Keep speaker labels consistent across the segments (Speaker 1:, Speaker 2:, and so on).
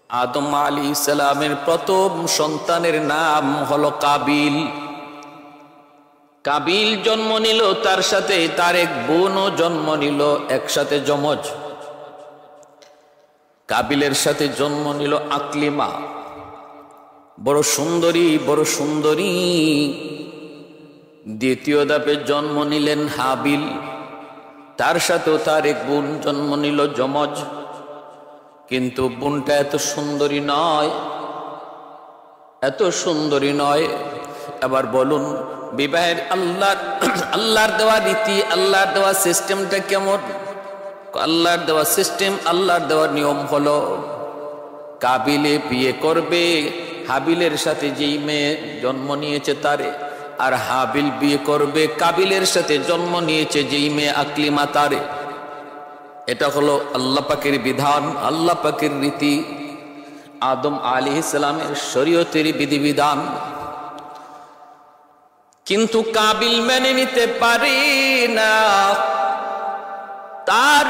Speaker 1: আদম আলাইহিস সালামের প্রথম সন্তানের নাম হলো কাবিল। কাবিল জন্ম নিল, তার সাথে তার এক বোনও জন্ম নিল, একসাথে যমজ। কাবিলের সাথে জন্ম নিল আকলিমা, বড় সুন্দরী, বড় সুন্দরী। দ্বিতীয় ধাপে জন্ম নিলেন হাবিল, তার সাথেও তার এক বোন জন্ম নিল যমজ। কিন্তু বোনটা এত সুন্দরী নয়, এত সুন্দরী নয়। এবার বলুন, বিবাহের আল্লাহর দেওয়া রীতি, আল্লাহর দেওয়া সিস্টেমটা কেমন? আল্লাহর দেওয়া সিস্টেম, আল্লাহর দেওয়া নিয়ম হলো কাবিলে বিয়ে করবে হাবিলের সাথে যেই মেয়ে জন্ম নিয়েছে তারে, আর হাবিল বিয়ে করবে কাবিলের সাথে জন্ম নিয়েছে যেই মেয়ে আকলিমা তারে। এটা হলো আল্লাহ পাকের বিধান, আল্লাহ পাকের রীতি, আদম আলাইহিস সালামের শরীয়তের বিধিবিধান। কিন্তু কাবিল মেনে নিতে পারে না। তার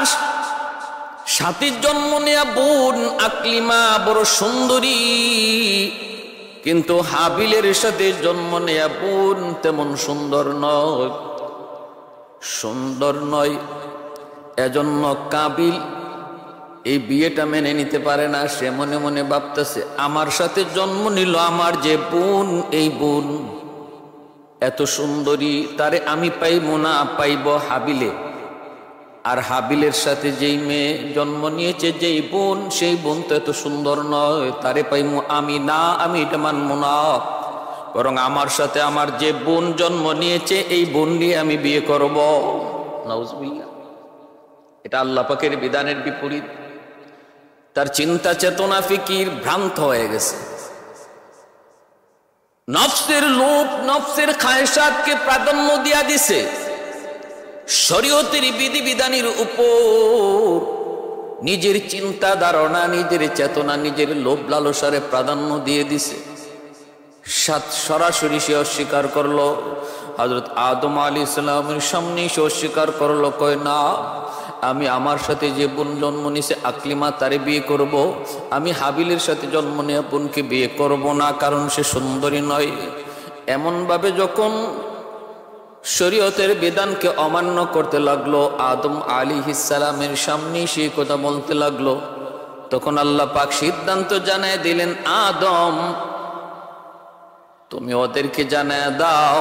Speaker 1: সাথে জন্ম নেয়া বোন আকলিমা বড় সুন্দরী, কিন্তু হাবিলের সাথে জন্ম নেয়া বোন তেমন সুন্দর নয়, সুন্দর নয়। এজন্য কাবিল এই বিয়েটা মেনে নিতে পারে না। সে মনে মনে ভাবতেছে, আমার সাথে জন্ম নিল আমার যে বোন, এই বোন এত সুন্দরী, তারে আমি পাইব না, পাইব হাবিলে। আর হাবিলের সাথে যেই মেয়ে জন্ম নিয়েছে যেই বোন, সেই বোন তো এত সুন্দর নয়, তারে পাইব আমি না, আমি এটা মানব না। বরং আমার সাথে আমার যে বোন জন্ম নিয়েছে এই বোন নিয়ে আমি বিয়ে করব। নাউজুবিল্লাহ। এটা আল্লাহ পাকের বিধানের বিপরীত। তার চিন্তা চেতনা ফিকির ভ্রান্ত হয়ে গেছে। নফসের লোভ, নফসের খায়সাতকে প্রাধান্য দিয়া দিছে শরীয়তের বিধিবিধানের উপর। নিজের চিন্তা ধারণা, নিজের চেতনা, নিজের লোভ লালসারে প্রাধান্য দিয়ে দিছে। সরাসরি সে অস্বীকার করলো। হযরত আদম আলাইহিস সালামের সামনে সে অস্বীকার করলো, কয় না, আমি আমার সাথে যে বোন জন্ম নিয়েছে আকলিমা তারে বিয়ে করব, আমি হাবিলের সাথে জন্ম নেওয়া বোনকে বিয়ে করব না, কারণ সে সুন্দরী নয়। এমনভাবে যখন শরীয়তের বিধানকে অমান্য করতে লাগলো, আদম আলাইহিস সালামের সামনে সে কথা বলতে লাগলো, তখন আল্লাহ পাক সিদ্ধান্ত জানায় দিলেন, আদম তুমি ওদেরকে জানায় দাও,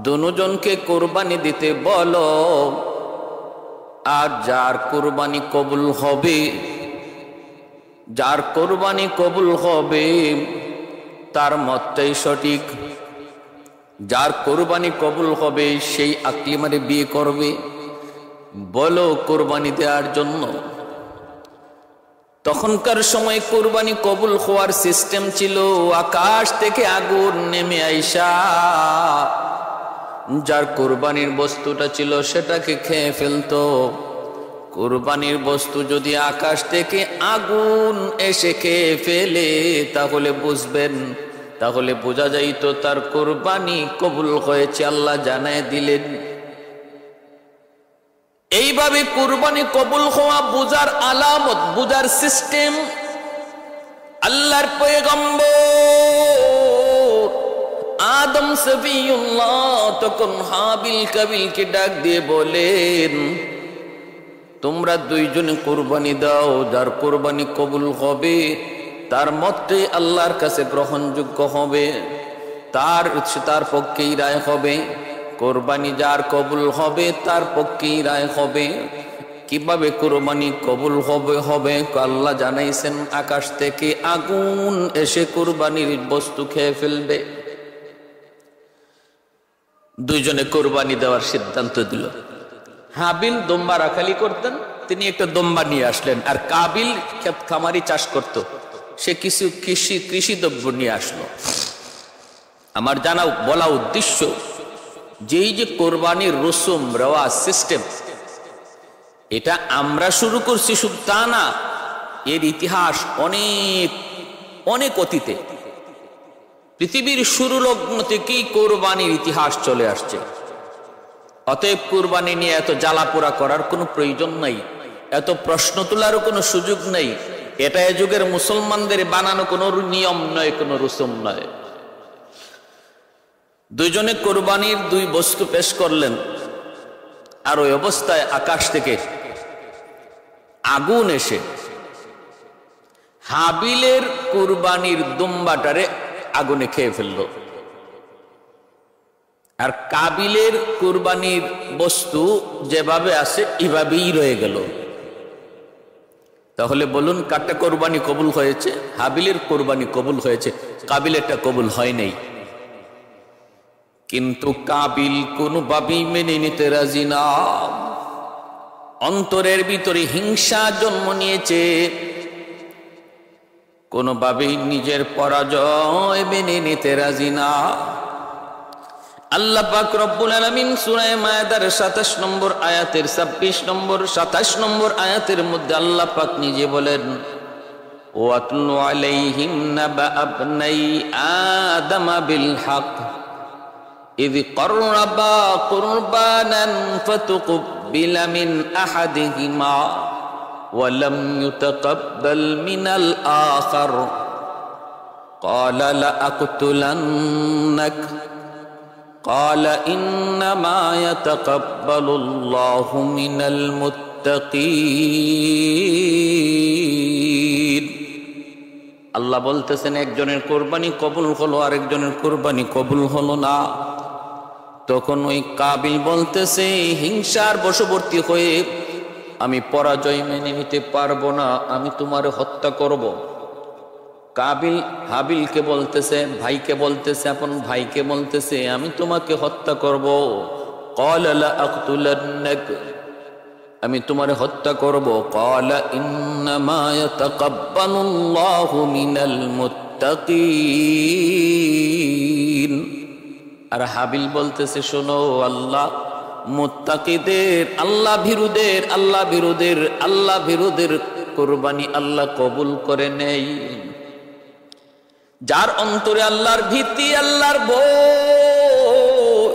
Speaker 1: দুজনকে কোরবানি দিতে বলো, আর যার কোরবানি কবুল হবে, যার কোরবানি কবুল হবে তার মতটাই সঠিক। যার কোরবানি কবুল হবে সেই আকলিমারে বিয়ে করবে, বলো কোরবানি দেওয়ার জন্য। তখনকার সময় কোরবানি কবুল হওয়ার সিস্টেম ছিল আকাশ থেকে আগুন নেমে আইসা যার কোরবানির বস্তুটা ছিল সেটাকে খেয়ে ফেলতো। কোরবানির বস্তু যদি আকাশ থেকে আগুন এসে খেয়ে ফেলে তাহলে বুঝবেন, তাহলে বোঝা যাইতো তার কোরবানি কবুল হয়েছে, আল্লাহ জানায় দিলেন। এইভাবে কোরবানি কবুল হওয়া বুঝার আলামত, বুঝার সিস্টেম আল্লাহর পয়গম্বর আদম সফিউল্লাহ তখন হাবিল কাবিলকে ডাক দিয়ে বলেন, তোমরা দুইজনে কোরবানি দাও, যার কোরবানি কবুল হবে তার মতটাই আল্লাহর কাছে গ্রহণযোগ্য হবে, তার পক্ষেই রায় হবে। কোরবানি যার কবুল হবে তার পক্ষেই রায় হবে। কিভাবে কোরবানি কবুল হবে আল্লাহ জানাইছেন, আকাশ থেকে আগুন এসে কোরবানির বস্তু খেয়ে ফেলবে। দুইজনে কোরবানি দেওয়ার সিদ্ধান্ত দিল। হাবিল দম্বা রাখালি করতেন, তিনি একটা দম্বা নিয়ে আসলেন। আর কাবিল ক্ষেত খামারি চাষ করত, সে কিছু কৃষি দ্রব্য নিয়ে আসলো। আমার জানা বলা উদ্দেশ্য, যেই যে কোরবানির রসুম রেওয়াজ সিস্টেম, এটা আমরা শুরু করছি শুধু তা না, এর ইতিহাস অনেক অনেক অতীতে। পৃথিবীর শুরু লগ্ন থেকেই কোরবানির ইতিহাস চলে আসছে। অতএব কোরবানি নিয়ে এত জ্বালাপোড়া করার কোনো প্রয়োজন নাই, এত প্রশ্ন তোলারও কোনো সুযোগ নেই। এটা এ যুগের মুসলমানদের বানানো কোনো নিয়ম নয়, কোনো রুসুম নয়। দুইজনে কোরবানির দুই বস্তু পেশ করলেন, আর ওই অবস্থায় আকাশ থেকে আগুন এসে হাবিলের কুরবানির দুম্বাটারে আগুনে খেয়ে ফেলল, আর কাবিলের কুরবানির বস্তু যেভাবে আছে এভাবেই রয়ে গেল। তাহলে বলুন কারটা কোরবানি কবুল হয়েছে? হাবিলের কোরবানি কবুল হয়েছে, কাবিলেরটা কবুল হয় নাই। কিন্তু কাবিল কোনোভাবেই মেনে নিতে রাজি না, অন্তরের ভিতরে হিংসা জন্ম নিয়েছে, কোনোভাবেই নিজের পরাজয় মেনে নিতে রাজি না। আল্লাহ পাক রব্বুল আলামিন সূরা মায়েদার ২৭ নম্বর আয়াতের ২৬ নম্বর ২৭ নম্বর আয়াতের মধ্যে আল্লাহ পাক নিজে বলেন, ওয়াতলু আলাইহিম নাবা আবনাই আদম বিল হক ইয ক্বাররাবা কুরবানান ফাতুকবিলা মিন আহাদিহিমা ওয়া লাম ইউতাকাব্বাল মিনাল আখার ক্বালা লা আকতুলান্নাক قال إنما يتقبل الله من المتقين। আল্লাহ বলতেছেন একজনের কোরবানি কবুল হলো, আরেকজনের কোরবানি কবুল হলো না। তখন ওই কাবিল বলতেছে হিংসার বশবর্তী হয়ে, আমি পরাজয় মেনে নিতে পারবো না, আমি তোমার হত্যা করব। কাবিল হাবিলকে বলতেছে, ভাইকে বলতেছে, আপন ভাইকে বলতেছে আমি তোমাকে হত্যা করব। ক্বালা লা আকতুলান্নাক, আমি তোমারে হত্যা করব। ক্বালা ইন্নামা ইয়াতাকাব্বালুল্লাহু মিনাল মুত্তাকিন। আর হাবিল বলতেছে শোনো, আল্লাহ মুত্তাকিদের, আল্লাহ ভীরুদের কুরবানি আল্লাহ কবুল করে নেই। যার অন্তরে আল্লাহর ভীতি, আল্লাহর ভয়,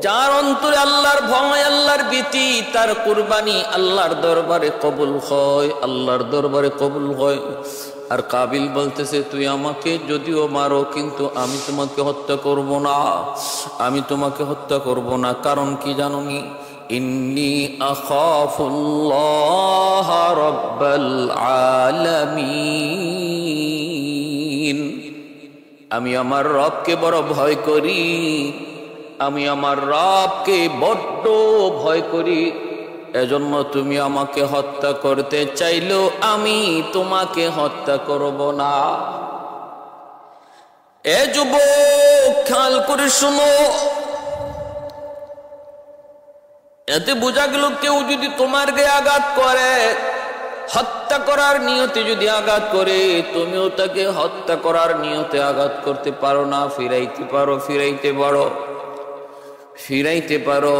Speaker 1: যার অন্তরে আল্লাহর ভয়, আল্লাহর ভীতি, তার কুরবানি আল্লাহর দরবারে কবুল হয়, আল্লাহর দরবারে কবুল হয়। আর কাবিল বলতেছে তুই আমাকে যদিও মারো, কিন্তু আমি তোমাকে হত্যা করব না, আমি তোমাকে হত্যা করব না। কারণ কি জানোনি? ইন্নী আখাফুল্লাহ রাব্বাল আলামিন, আমি আমার রবকে বড় ভয় করি, আমি আমার রবকে বড্ড ভয় করি। এজন্য তুমি আমাকে হত্যা করতে চাইলেও আমি তোমাকে হত্যা করব না। এ যুবক খেয়াল করে শুনো, এতে বোঝা গেল কেউ যদি তোমার গায়ে আঘাত করে, হত্যা করার নিয়তে যদি আঘাত করে, তুমিও তাকে হত্যা করার নিয়তে আঘাত করতে পারো না। ফিরাইতে পারো।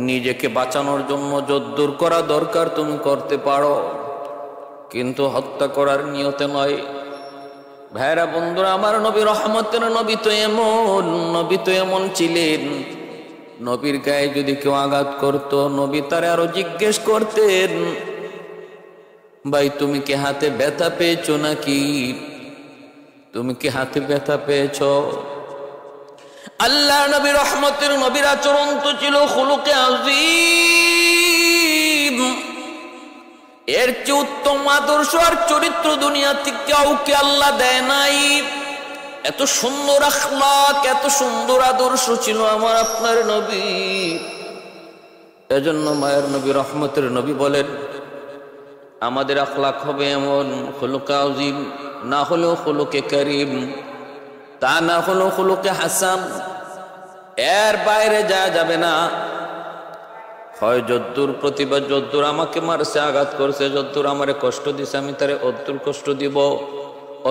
Speaker 1: নিজেকে বাঁচানোর জন্য যদ্দূর করা দরকার তুমি করতে পারো, কিন্তু হত্যা করার নিয়তে নয়। ভাইরা বন্ধুরা আমার, নবী রহমতের নবী তো এমন ছিলেন, নবীর গায়ে যদি কেউ আঘাত করত, নবী তারে আরো জিজ্ঞেস করতেন, ভাই তুমি কি হাতে ব্যথা পেয়েছো নাকি? তুমি কি হাতে ব্যথা পেয়েছ? আল্লাহ নবী রহমতের নবীর আচরণ তো ছিল খুলুকে আযীম। এর চেয়ে উত্তম আদর্শ আর চরিত্র দুনিয়াতে কাউকে আল্লাহ দেয় নাই। এত সুন্দর আখলাক, এত সুন্দর আদর্শ ছিল আমার আপনার নবী। এজন্য মায়ের নবী রহমতের নবী বলেন, আমাদের আখলাক হবে এমন খুলুকে আযীম, না হলেও খুলুকে কারীম, তা না হলেও খুলুকে হাসান। এর বাইরে যাওয়া যাবে না। হয় যদ্দূর প্রতিবাদ, যদ্দূর আমাকে মারছে, আঘাত করছে, যদ্দূর আমারে কষ্ট দিছে, আমি তারে অদ্দূর কষ্ট দিব,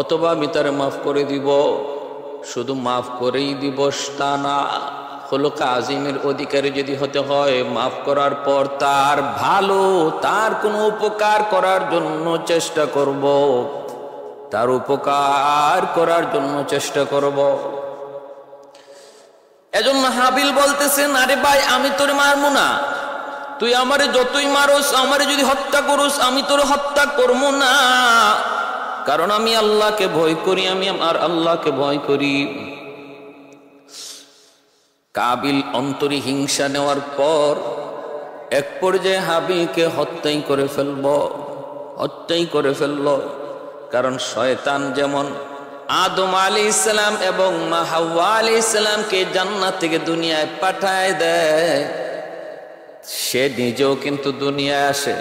Speaker 1: অথবা আমি তারে মাফ করে দিব। শুধু মাফ করেই দিব তা না, খুলুকে আযীমের অধিকারী যদি হতে হয়, মাফ করার পর তার ভালো, তার কোনো উপকার করার জন্য চেষ্টা করব, তার উপকার করার জন্য চেষ্টা করব। এজন্য হাবিল বলতেছেন, আরে ভাই আমি তোরে মারবো না, তুই আমারে যতই মারোস, আমারে যদি হত্যা করোস, আমি তোর হত্যা করব না, কারণ আমি আল্লাহকে ভয় করি, আমি আমার আল্লাহকে ভয় করি। কাবিল অন্তরে হিংসা নেওয়ার পর এক পর্যায়ে হাবিলকে হত্যাই করে ফেলল। কারণ শয়তান যেমন আদম আলাইহিস সালাম এবং মা হাওয়া আলাইহিস সালামকে জান্নাত থেকে দুনিয়ায় পাঠায় দেয়, সে নিজেও কিন্তু দুনিয়ায় আসে,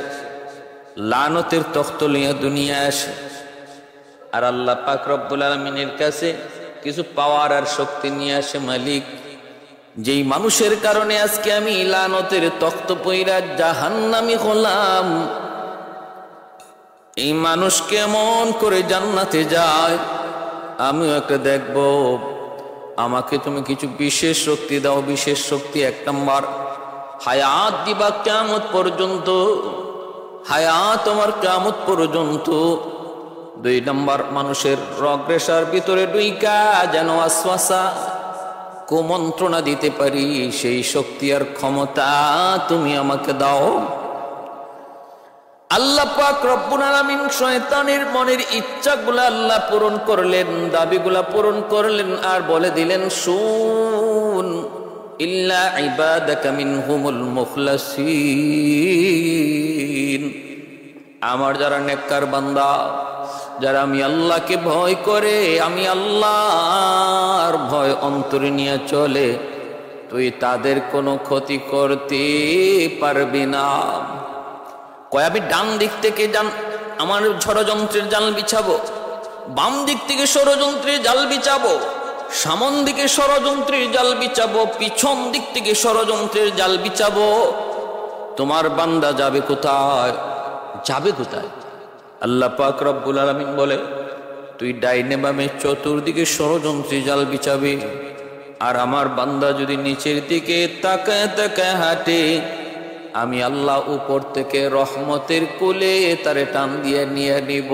Speaker 1: লানতের তখ্ত লইয়া দুনিয়ায় আসে। আর আল্লাহ পাক রব্বুল আলামিনের কাছে কিছু পাওয়ার আর শক্তি নিয়ে আসে। মালিক, যেই মানুষের কারণে আজকে আমি লানতের তখ্ত পইরা জাহান্নামী হলাম, এই মানুষ কেমন করে জান্নাতে যায় আমিও একটা দেখব। আমাকে তুমি কিছু বিশেষ শক্তি দাও। বিশেষ শক্তি, 1 নম্বর হায়াত দিবা কিয়ামত পর্যন্ত, হায়াত আমার কিয়ামত পর্যন্ত। 2 নম্বর মানুষের রগ রেশার ভিতরে ঢুইকা যেন ওয়াসওয়াসা কুমন্ত্রণা দিতে পারি, সেই শক্তি আর ক্ষমতা তুমি আমাকে দাও। আল্লাহ পাক রব্বুল আলামিন শয়তানের মনের ইচ্ছাগুলা আল্লাহ পূরণ করলেন, দাবিগুলা পূরণ করলেন, আর বলে দিলেন, শুন, ইল্লা ইবাদাকা মিনহুমুল মুখলাসিন, আমার যারা নেককার বান্দা, যারা আমি আল্লাহকে ভয় করে, আমি আল্লাহর ভয় অন্তরে নিয়ে চলে, তুই তাদের কোনো ক্ষতি করতে পারবি না। কয় আমি ডান দিক থেকে আমার ষড়যন্ত্রের জাল বিছাবো, বাম দিক থেকে ষড়যন্ত্রের জাল বিছাবো, সামন দিকে ষড়যন্ত্রের জাল বিছাবো, পিছন দিক থেকে ষড়যন্ত্রের জাল বিছাবো, তোমার বান্দা যাবে কোথায়? আল্লাহ পাক রব্বুল আলামিন বলে, তুই ডাইনে বামে চতুর্দিকে ষড়যন্ত্রী জাল বিছাবি, আর আমার বান্দা যদি নিচের দিকে তাকায় তাকায় হাঁটে, আমি আল্লাহ উপর থেকে রহমতের কোলে তারে টান দিয়ে নিয়ে নিব।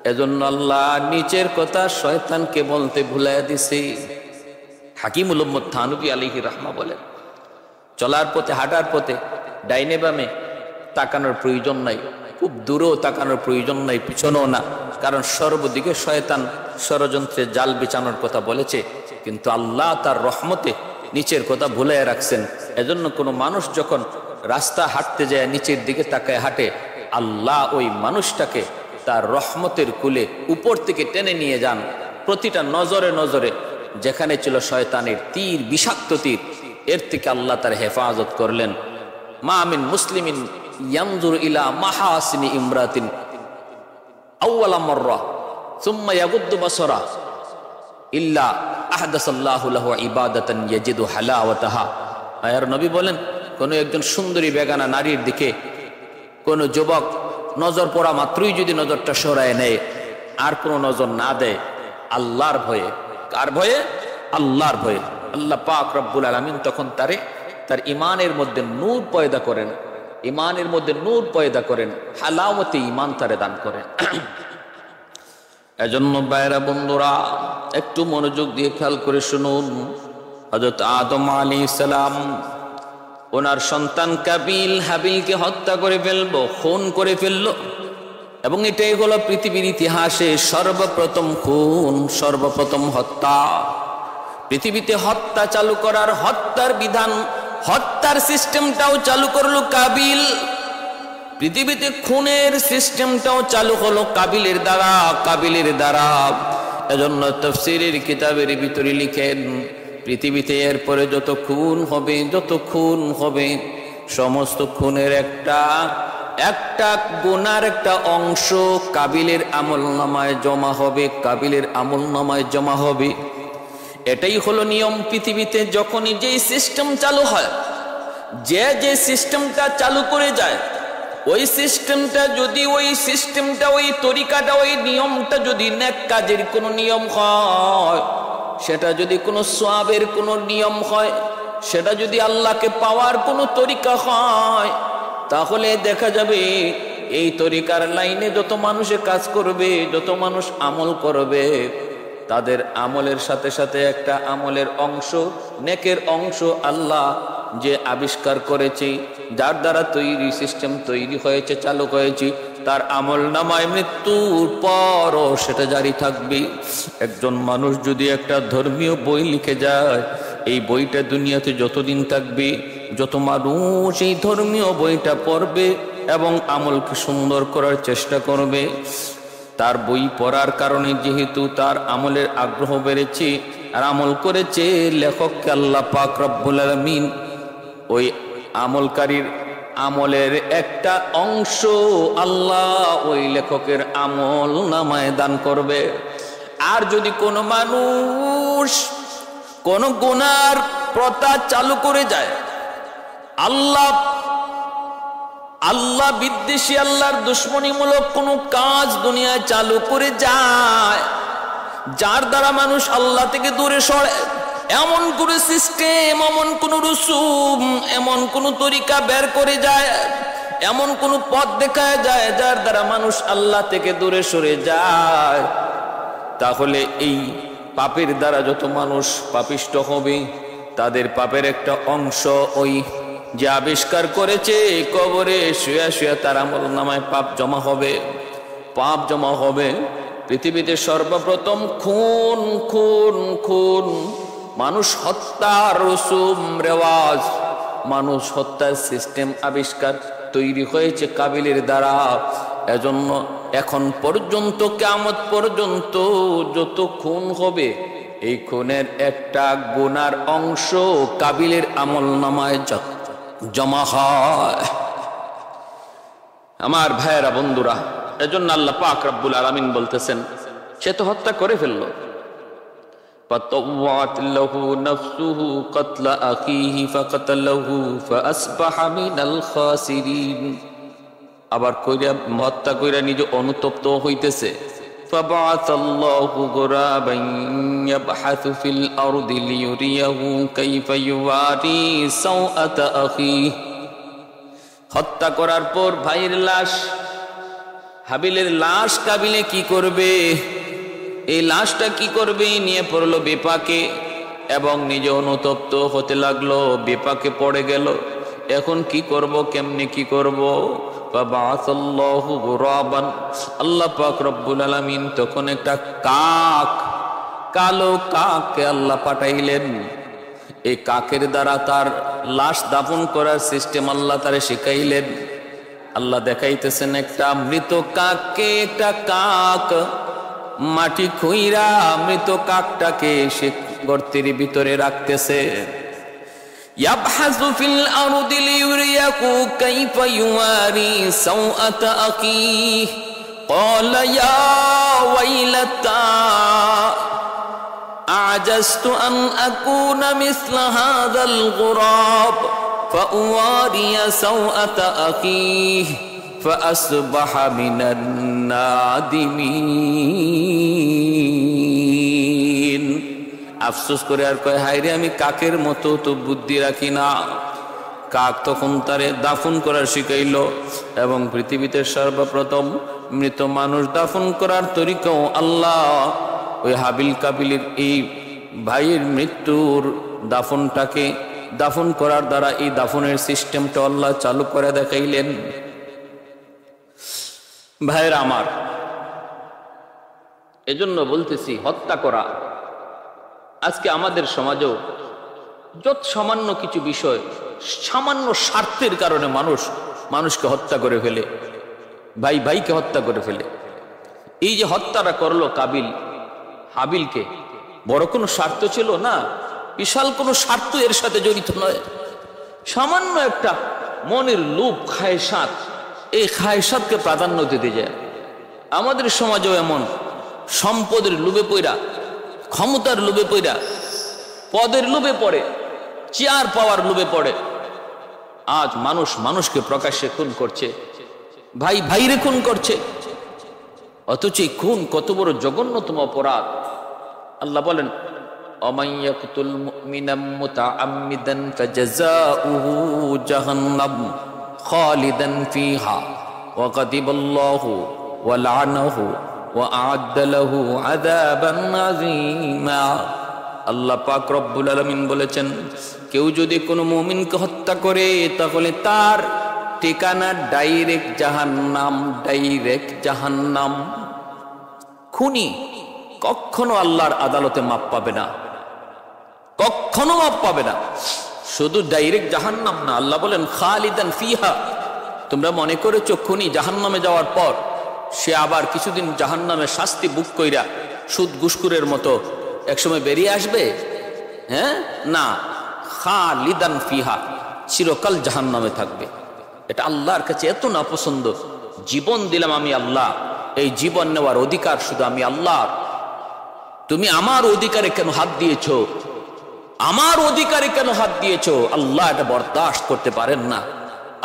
Speaker 1: এজন্য আল্লাহ নিচের কথা শয়তানকে বলতে ভুলাইয়া দিছে। হাকিমুল উম্মত থানভী আলাইহি রাহমা বলেন, চলার পথে, হাঁটার পথে ডাইনে বামে তাকানোর প্রয়োজন নাই, খুব দূরেও তাকানোর প্রয়োজন নাই, পিছনেও না, কারণ সর্বদিকে শয়তান ষড়যন্ত্রের জাল বিছানোর কথা বলেছে, কিন্তু আল্লাহ তার রহমতে নিচের কথা ভুলাইয়া রাখছেন। এজন্য কোনো মানুষ যখন রাস্তা হাঁটতে যায় নিচের দিকে তাকায় হাঁটে, আল্লাহ ওই মানুষটাকে তার রহমতের কুলে উপর থেকে টেনে নিয়ে যান। প্রতিটা নজরে নজরে যেখানে ছিল শয়তানের তীর, বিষাক্ত তীর, এর থেকে আল্লাহ তার হেফাজত করলেন। মা মিন মুসলিমিন ইয়ানজুরু ইলা মাহাসিনি ইমরাতিন আউয়ালা মাররা সুম্মা ইয়াগুদ্দু বাসরা ইল্লা আহদাসাল্লাহু লাহু ইবাদাতান ইয়াজিদু হালাওয়াতাহা। আয়ার নবী বলেন, কোন একজন সুন্দরী বেগানা নারীর দিকে কোন যুবক নজর পড়া মাত্রই যদি নজরটা সরায় নেয়, আর কোনো নজর না দেয়, আল্লাহর ভয়ে, কার ভয়ে? আল্লাহর ভয়ে, আল্লাহ পাক রব্বুল আলামিন তখন তারে তার ইমানের মধ্যে নূর পয়দা করেন, ইমানের মধ্যে নূর পয়দা করেন, হালাওয়াতে ইমান তারে দান করেন। এজন্য ভাইরা বন্ধুরা, একটু মনোযোগ দিয়ে খেয়াল করে শুনুন। হযরত আদম আলাইহিস সালাম ওনার সন্তান কাবিল হাবিলকে হত্যা করে ফেলবো, খুন করে ফেললো, এবং এটাই হলো পৃথিবীর ইতিহাসে সর্বপ্রথম খুন, সর্বপ্রথম হত্যা। পৃথিবীতে হত্যা চালু করার, হত্যার বিধান, হত্যার সিস্টেমটাও চালু করলো কাবিল। পৃথিবীতে খুনের সিস্টেমটাও চালু হলো কাবিলের দ্বারা। এজন্য তাফসীরের কিতাবের ভিতরে লিখেন, পৃথিবীতে এরপরে যত খুন হবে সমস্ত খুনের একটা গুনার একটা অংশ কাবিলের আমলনামায় জমা হবে। এটাই হলো নিয়ম পৃথিবীতে। যখনই যেই সিস্টেম চালু হয়, যে সিস্টেমটা চালু করে যায়, ওই সিস্টেমটা যদি ওই তরিকাটা, ওই নিয়মটা যদি নেক কাজের কোনো নিয়ম হয়, সেটা যদি কোনো সওয়াবের কোনো নিয়ম হয়, সেটা যদি আল্লাহকে পাওয়ার কোনো তরিকা হয়, তাহলে দেখা যাবে এই তরিকার লাইনে যত মানুষে কাজ করবে, যত মানুষ আমল করবে, তাদের আমলের সাথে সাথে একটা আমলের অংশ, নেকের অংশ আল্লাহ যে আবিষ্কার করেছে, যার দ্বারা তৈরি সিস্টেম তৈরি হয়েছে, চালু হয়েছে, তার আমল নামায় মৃত্যুর পরও সেটা জারি থাকবে। একজন মানুষ যদি একটা ধর্মীয় বই লিখে যায়, এই বইটা দুনিয়াতে যতদিন থাকবে, যত মানুষ এই ধর্মীয় বইটা পড়বে এবং আমলকে সুন্দর করার চেষ্টা করবে, তার বই পড়ার কারণে যেহেতু তার আমলের আগ্রহ বেড়েছে আর আমল করেছে, লেখককে আল্লাহ পাক রব্বুল আলামিন ওই আমলকারীর আমলের একটা অংশ আল্লাহ ওই লেখকের আমল নামায় দান করবে। আর যদি কোনো মানুষ কোন গুনার প্রথা চালু করে যায়, আল্লাহ বিদ্বেষী, আল্লাহর দুশ্মনীমূলক কোনো কাজ দুনিয়ায় চালু করে যায়, যার দ্বারা মানুষ আল্লাহ থেকে দূরে সরে, এমন কোন সিস্টেম, এমন কোন রুসুম, এমন কোন তরিকা বের করে যায়, এমন কোন পথ দেখায় যায় যার দ্বারা মানুষ আল্লাহ থেকে দূরে সরে যায়, তাহলে এই পাপের দ্বারা যত মানুষ পাপিষ্ট হবে, তাদের পাপের একটা অংশ ওই যে আবিষ্কার করেছে কবরে শুয়ে শুয়ে তার আমল নামায় পাপ জমা হবে। পাপ জমা হবে। পৃথিবীতে সর্বপ্রথম খুন খুন খুন মানুষ হত্যার রসুম রেওয়াজ, মানুষ হত্যার সিস্টেম আবিষ্কার তৈরি হয়েছে কাবিলের দ্বারা। এজন্য এখন পর্যন্ত কিয়ামত পর্যন্ত যত খুন হবে, এই খুনের একটা গুনার অংশ কাবিলের আমল নামায় জমা হয়। আমার ভাইয়েরা, বন্ধুরা, এজন্য আল্লাহ পাক রব্বুল আলামিন বলতেছেন, সে তো হত্যা করে ফেললো। فطوعت له نفسه قتل أخيه فقتله فأصبح من الخاسرين। আবার কইরা হত্যা কইরা নিজে অনুতপ্ত হইতেছে। فبعث الله غرابا يبحث في الأرض ليريه كيف يواري سوءة أخيه। হত্যা করার পর ভাইয়ের লাশ, হাবিলের লাশ কাবিলে কি করবে, এই লাশটা কি করবে নিয়ে পড়লো বিপাকে এবং নিজে অনুতপ্ত হতে লাগলো, বিপাকে পড়ে গেল। এখন কি করব, কেমনে কি করব? আল্লাহ পাক রব্বুল আলামিন তখন একটা কাক, কালো কাককে আল্লাহ পাঠাইলেন। এই কাকের দ্বারা তার লাশ দাফন করার সিস্টেম আল্লাহ তারে শিখাইলেন। আল্লাহ দেখাইতেছেন একটা মৃত কাককে, একটা কাক মাটি খুইরা মৃত কাকটাকে সে গর্তের ভিতরে রাখতেছে। ইয়াবহাসু ফিল আরদি লিয়ুরিয়াকু কাইফা ইউয়ারি সাওআতা আখিহি ক্বালা ইয়া ওয়াইলাতা আ'জাজতু আন আকুনা মিসলা হাযাল গুরাব ফাউয়ারিয়া সাওআতা আখিহি فأصبح من النادمين। আফসোস করে আর কয়, হায়রে আমি কাকের মতো তো বুদ্ধি রাখি না। কাক তখন তারে দাফন করার শিখাইল এবং পৃথিবীতে সর্বপ্রথম মৃত মানুষ দাফন করার তরিকাও আল্লাহ ওই হাবিল কাবিলের এই ভাইয়ের মৃত্যুর দাফনটাকে দাফন করার দ্বারা এই দাফনের সিস্টেমটা আল্লাহ চালু করে দেখাইলেন। ভাইয়েরা আমার, এজন্য বলতেছি, হত্যা করা আজকে আমাদের সমাজেও যত সামান্য কিছু বিষয়, সামান্য স্বার্থের কারণে মানুষকে হত্যা করে ফেলে, ভাই ভাইকে হত্যা করে ফেলে। এই যে হত্যাটা করলো কাবিল হাবিলকে, বড় কোনো স্বার্থ ছিল না, বিশাল কোনো স্বার্থ এর সাথে জড়িত নয়। সামান্য একটা মনের লোভ, খায়সাত, এই খায়সাতকে প্রাধান্য দিতে যায়। আমাদের সমাজেও এমন সম্পদের লোভে পইরা, ক্ষমতার লোভে পইরা, পদের লোভে পড়ে, চেয়ার পাওয়ার লোভে পড়ে আজ মানুষকে প্রকাশ্যে খুন করছে, ভাই ভাইরে খুন করছে। অথচ এই খুন কত বড় জঘন্যতম অপরাধ। আল্লাহ বলেন, ومن يقتل مؤمنا متعمدا فجزاؤه جهنم خالدا فيها وغضب الله ولعنه وأعد له عذابا عظيما। আল্লাহ পাক রব্বুল আলামিন বলেছেন, কেউ যদি কোনো মুমিনকে হত্যা করে তাহলে তার ঠিকানা ডাইরেক্ট জাহান্নাম, ডাইরেক্ট জাহান্নাম। খুনি কখনো আল্লাহর আদালতে মাপ পাবে না, কখনো মাপ পাবে না। শুধু ডাইরেক্ট জাহান্নাম না, আল্লাহ বলেন খালিদান ফিহা। তোমরা মনে করেছো খুনি জাহান্নামে যাওয়ার পর সে আবার কিছুদিন জাহান্নামে শাস্তি বুক কইরা সুদ ঘুষখোরের মতো একসময় বেরিয়ে আসবে? হ্যাঁ, না, খালিদান ফিহা, চিরকাল জাহান্নামে থাকবে। এটা আল্লাহর কাছে এত নাপছন্দ। জীবন দিলাম আমি আল্লাহ, এই জীবন নেওয়ার অধিকার শুধু আমি আল্লাহ। তুমি আমার অধিকারে কেন হাত দিয়েছো? আমার অধিকারে কেন হাত দিয়েছো? আল্লাহ এটা বরদাস্ত করতে পারেন না,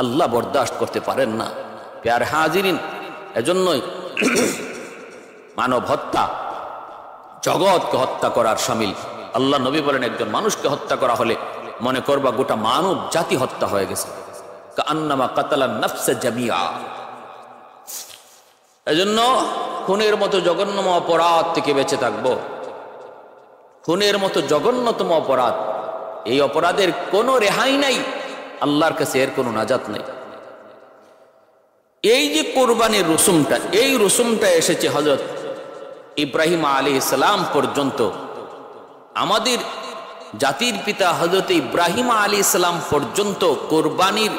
Speaker 1: আল্লাহ বরদাস্ত করতে পারেন না। প্যার হাজিরিন, এজন্যই মানব হত্যা জগৎকে হত্যা করার শামিল। আল্লাহ নবী বলেন, একজন মানুষকে হত্যা করা হলে মনে করবা গোটা মানব জাতি হত্যা হয়ে গেছে। কান্নামা কাতালান নাফসা জামিয়া। এজন্য খুনের মতো জঘন্যতম অপরাধ থেকে বেঁচে থাকবো। খুনের মতো জঘন্যতম অপরাধ, এই অপরাধের কোনো রেহাই নাই, আল্লাহর কাছে এর কোনো নাজাত নেই। এই যে কোরবানির রসুমটা, এই রসুমটা এসেছে হযরত ইব্রাহিম আলাইহিস সালাম পর্যন্ত। আমাদের জাতির পিতা হযরত ইব্রাহিম আলাইহিস সালাম পর্যন্ত কোরবানির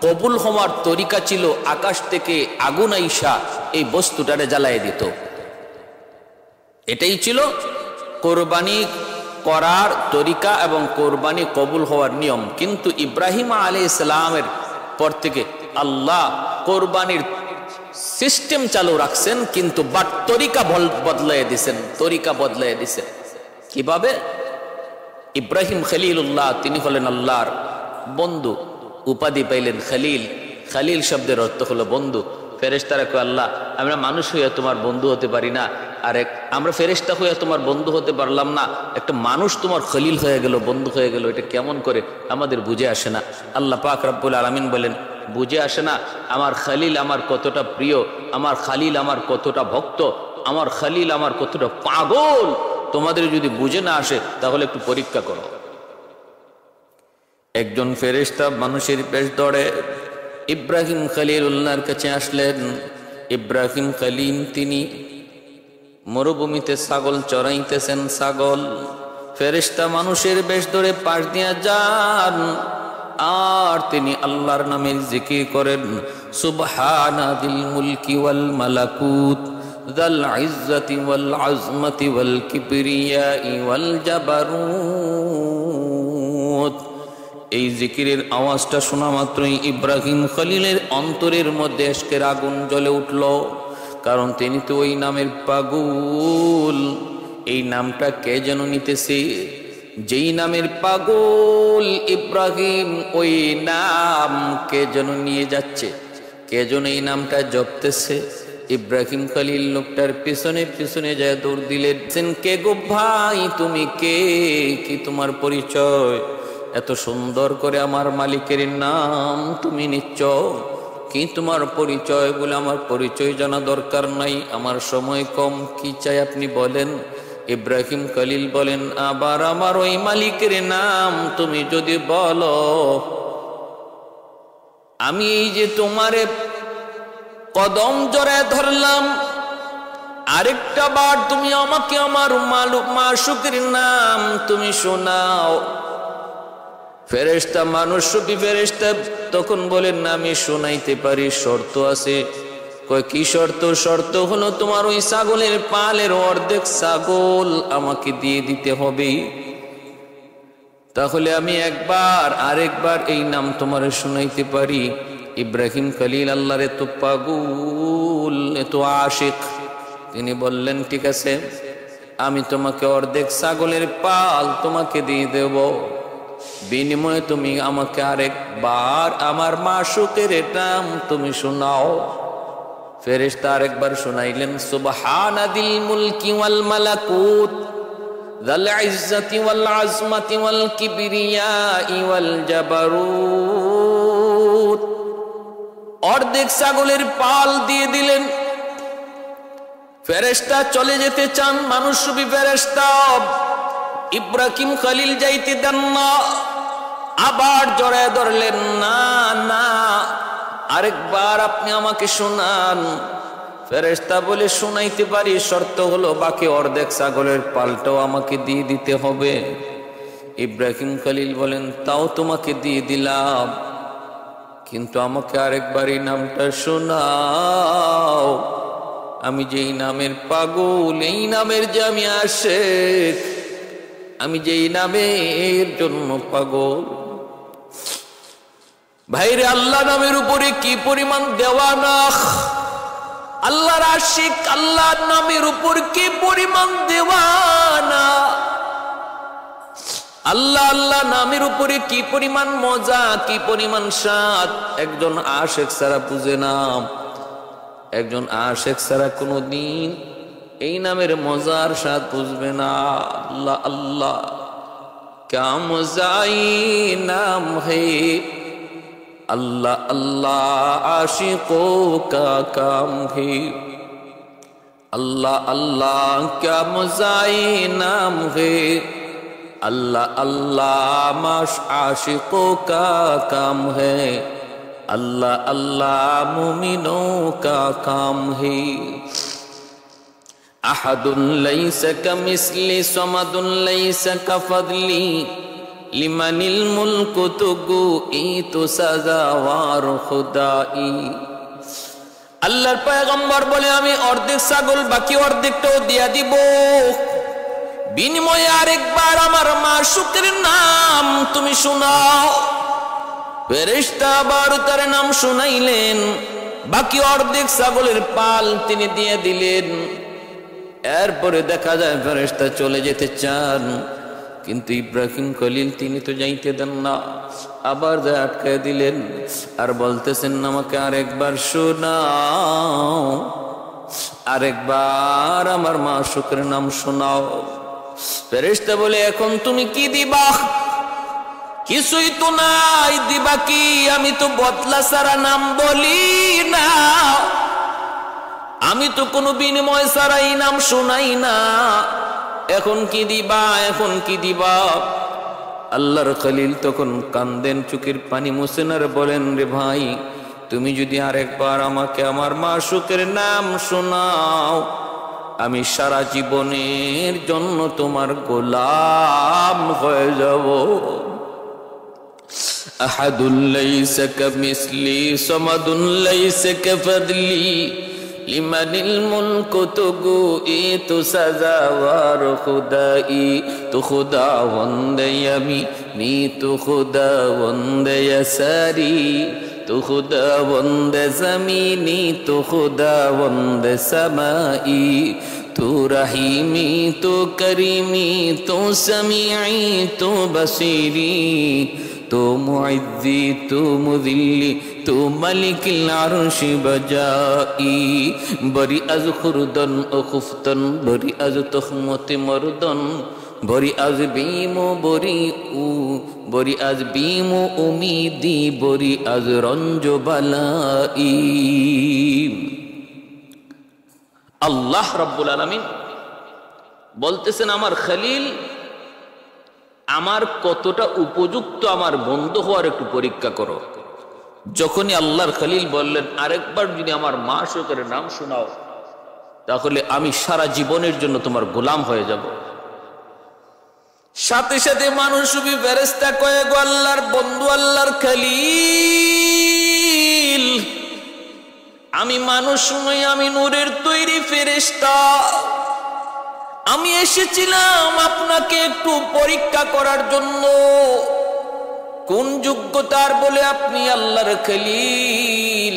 Speaker 1: কবুল হওয়ার তরিকা ছিল আকাশ থেকে আগুন আইসা এই বস্তুটারে জ্বালায় দিত। এটাই ছিল কোরবানি করার তরিকা এবং কোরবানি কবুল হওয়ার নিয়ম। কিন্তু ইব্রাহিম আলাইহিস সালামের পর থেকে আল্লাহ কোরবানির সিস্টেম চালু রাখছেন, কিন্তু বাট তরিকা বদলায় দিছেন, তরিকা বদলায় দিছেন। কিভাবে? ইব্রাহিম খলিলুল্লাহ, তিনি হলেন আল্লাহর বন্ধু, উপাধি পাইলেন খলিল। খলিল শব্দের অর্থ হলো বন্ধু। ফেরেশতারা কয়, আল্লাহ আমরা মানুষ হইয়া তোমার বন্ধু হতে পারি না, আর আমরা ফেরেশতা হইয়া তোমার বন্ধু হতে পারলাম না, একটা মানুষ তোমার খলিল হয়ে গেল, বন্ধু হয়ে গেল, এটা কেমন করে? আমাদের বুঝে আসে না। আল্লাহ পাক রব্বুল আলামিন বলেন, বুঝে আসে না? আমার খলিল আমার কতটা প্রিয়, আমার খলিল আমার কতটা ভক্ত, আমার খলিল আমার কতটা পাগল, তোমাদের যদি বুঝে না আসে তাহলে একটু পরীক্ষা করো। একজন ফেরেশতা মানুষের পেশ ধরে ইব্রাহিম খলিলুল্লাহর কাছে আসলেন। ইব্রাহিম খলিল তিনি মরুভূমিতে ছাগল চড়াইতেছেন। ছাগল ফেরেশতা মানুষের বেশ ধরে পাশ দিয়া যান, আর তিনি আল্লাহর নামের জিকির করেন, সুবহানা দিল মুলকি ওয়াল মালাকুত যাল ইজ্জতি ওয়াল আজমতি ওয়াল কিবরিয়াই ওয়াল জাবারুত। এই জিকিরের আওয়াজটা শোনা মাত্রই ইব্রাহিম খলিলের অন্তরের মধ্যে এশকের আগুন জ্বলে উঠল, কারণ তিনি তো ওই নামের পাগল। এই নামটা কে যেন নিতেছে, যেই নামের পাগল ইব্রাহিম, ওই নাম কে যেন নিয়ে যাচ্ছে, কে যেন এই নামটা জপতেছে। ইব্রাহিম খলিল লোকটার পিছনে পিছনে যায় দৌড় দিলেন। কে গো ভাই, তুমি কে? কি তোমার পরিচয়? এত সুন্দর করে আমার মালিকের নাম তুমি নিচ্ছ, কি তোমার পরিচয়? বলে, আমার পরিচয় জানা দরকার নাই, আমার সময় কম, কি চাই আপনি বলেন। ইব্রাহিম খলিল বলেন, আবার আমার ওই মালিকের নাম তুমি যদি বলো, আমি এই যে তোমারে কদম জড়ায় ধরলাম, আরেকটা বার তুমি আমাকে আমার মাশূকের নাম তুমি শোনাও। ফেরেশতা মানুষ রূপী ফেরেশতা তখন বলেন, না আমি শোনাইতে পারি, শর্ত আছে। কয়, কি শর্ত? শর্ত হলো তোমার ওই ছাগলের পালের অর্ধেক ছাগল আমাকে দিয়ে দিতে হবে, তাহলে আমি একবার আরেকবার এই নাম তোমার শোনাইতে পারি। ইব্রাহিম খলিল আল্লাহর এত পাগল, এত আশিক, তিনি বললেন, ঠিক আছে, আমি তোমাকে অর্ধেক ছাগলের পাল তোমাকে দিয়ে দেব, বিনিময়ে তুমি আমাকে আরেকবার আমার মাশূকের নাম তুমি শোনাও। ফেরেশতা আরেকবার শোনাইলেন, সুবহানা দিল মুলকি ওয়াল মালাকুত যাল ইজ্জতি ওয়াল আজমতি ওয়াল কিবরিয়াই ওয়াল জাবারুত। অর্ধেক ছাগলের পাল দিয়ে দিলেন। ফেরেশতা চলে যেতে চান, মানুষ রূপী ফেরেশতা ইব্রাহিম খলিল যাইতে দেন না, আবার জড়ায় ধরলেন, না না আরেকবার আপনি আমাকে শোনান। ফেরেশতা বলে শোনাইতে পারি, শর্ত হলো বাকি অর্ধেক ছাগলের পালটাও আমাকে দিয়ে দিতে হবে। ইব্রাহিম খলিল বলেন, তাও তোমাকে দিয়ে দিলাম, কিন্তু আমাকে আরেকবার এই নামটা শোনাও। আমি যেই নামের পাগল, এই নামের যে আমি আশিক, আমি যেই নামের জন্য পাগল। ভাইরে, আল্লাহ নামের উপরে কি পরিমাণ দেওয়ানা, আল্লাহর আশিক, আল্লাহর নামের উপর কি পরিমাণ দেওয়ানা, আল্লাহ আল্লাহ নামের উপরে কি পরিমাণ মজা, কি পরিমাণ স্বাদ একজন আশিক ছাড়া বুঝে না। একজন আশিক ছাড়া কোনদিন এই নামের মজার স্বাদ বুঝবে না। আল্লাহ আল্লাহ ক্যা মজাই নাম হে, अल्लाह अल्लाह आशिकों का काम है। अल्लाह अल्लाह क्या मज़ाई नाम है, अल्लाह अल्लाह आशिकों का काम है, अल्लाह अल्लाह मुमिनों का काम है। अहदुन लैसा कमिस्ली समदुन लैसा कफदली लिमनिल मुल्क तुगु ई तो सजावार खुदाई। আল্লাহর পয়গম্বর বলে, আমি অর্ধেক ছাগল বাকি অর্ধেকটাও দিয়া দিব, বিনিময়ে আরেকবার আমার মাশূকের নাম তুমি শোনাও। ফেরেশতা আবার তার নাম শুনাইলেন, বাকি অর্ধেক ছাগলের পাল তিনি দিয়ে দিলেন। এরপরে দেখা যায় ফেরেশতা চলে যেতে চান, কিন্তু ইব্রাহিম খলিল তিনি তো যাইতে দেন না, আবার যা আটকায় দিলেন আর বলতেছেন, আমাকে আরেকবার শোনাও, আরেকবার আমার মাশূকের নাম শোনাও। ফেরেশতা বলে, এখন তুমি কি দিবা? কিছুই তো নাই, দিবা কি? আমি তো বদলা ছাড়া নাম বলি না, আমি তো কোনো বিনিময় ছাড়াই নাম শোনাই না, এখন কি দিবা, এখন কি দিবা? আল্লাহর খলিল তখন কান্দেন, চোখের পানি মুছেন আর বলেন, রে ভাই, তুমি যদি আরেকবার আমাকে আমার মাশূকের নাম শোনাও, আমি সারা জীবনের জন্য তোমার গোলাম হয়ে যাব। আহাদুল লাইসা কামিসলি সামাদুন লাইসা কাফদলি লিমানিল মুলকু তুগু ই তো সাজাওয়ার খুদাই। তো খুদা ওয়ান্দে ইয়ামিনি, তো খুদা ওয়ান্দে ইয়াসারি, তো খুদা ওয়ান্দে জমিনি, তো খুদা ওয়ান্দে সামাই। তো রহিমি, তো করিমি, তো সামিঈ, তো বসিরি, তো মুইজ্জি, তো মুযিল্লি, তো মালিকিল আরশি বজাই। বরি আজ খুরদন ও খুফতন, বরি আজ তহমতে মরদন, বরি আজ বিমো বরি উ, বরি আজ বিমো উমিদি, বরি আজ রঞ্জ বালাই। আল্লাহ রাব্বুল আলামিন বলতেছেন, আমার খলিল আমার কতটা উপযুক্ত আমার বন্ধু হওয়ার একটু পরীক্ষা করো। যখনই আল্লাহর খলিল বললেন, আরেকবার যদি আমার মাশূকের নাম শোনাও, তাহলে আমি সারা জীবনের জন্য তোমার গোলাম হয়ে যাব। সাথে সাথে মানুষ ফেরেশতা কয়ে, গো আল্লাহর বন্ধু, আল্লাহর খলিল, আমি মানুষ নই, আমি নূরের তৈরি ফেরেশতা, আমি এসেছিলাম আপনাকে একটু পরীক্ষা করার জন্য। কোন যোগ্যতার বলে আপনি আল্লাহর খলিল?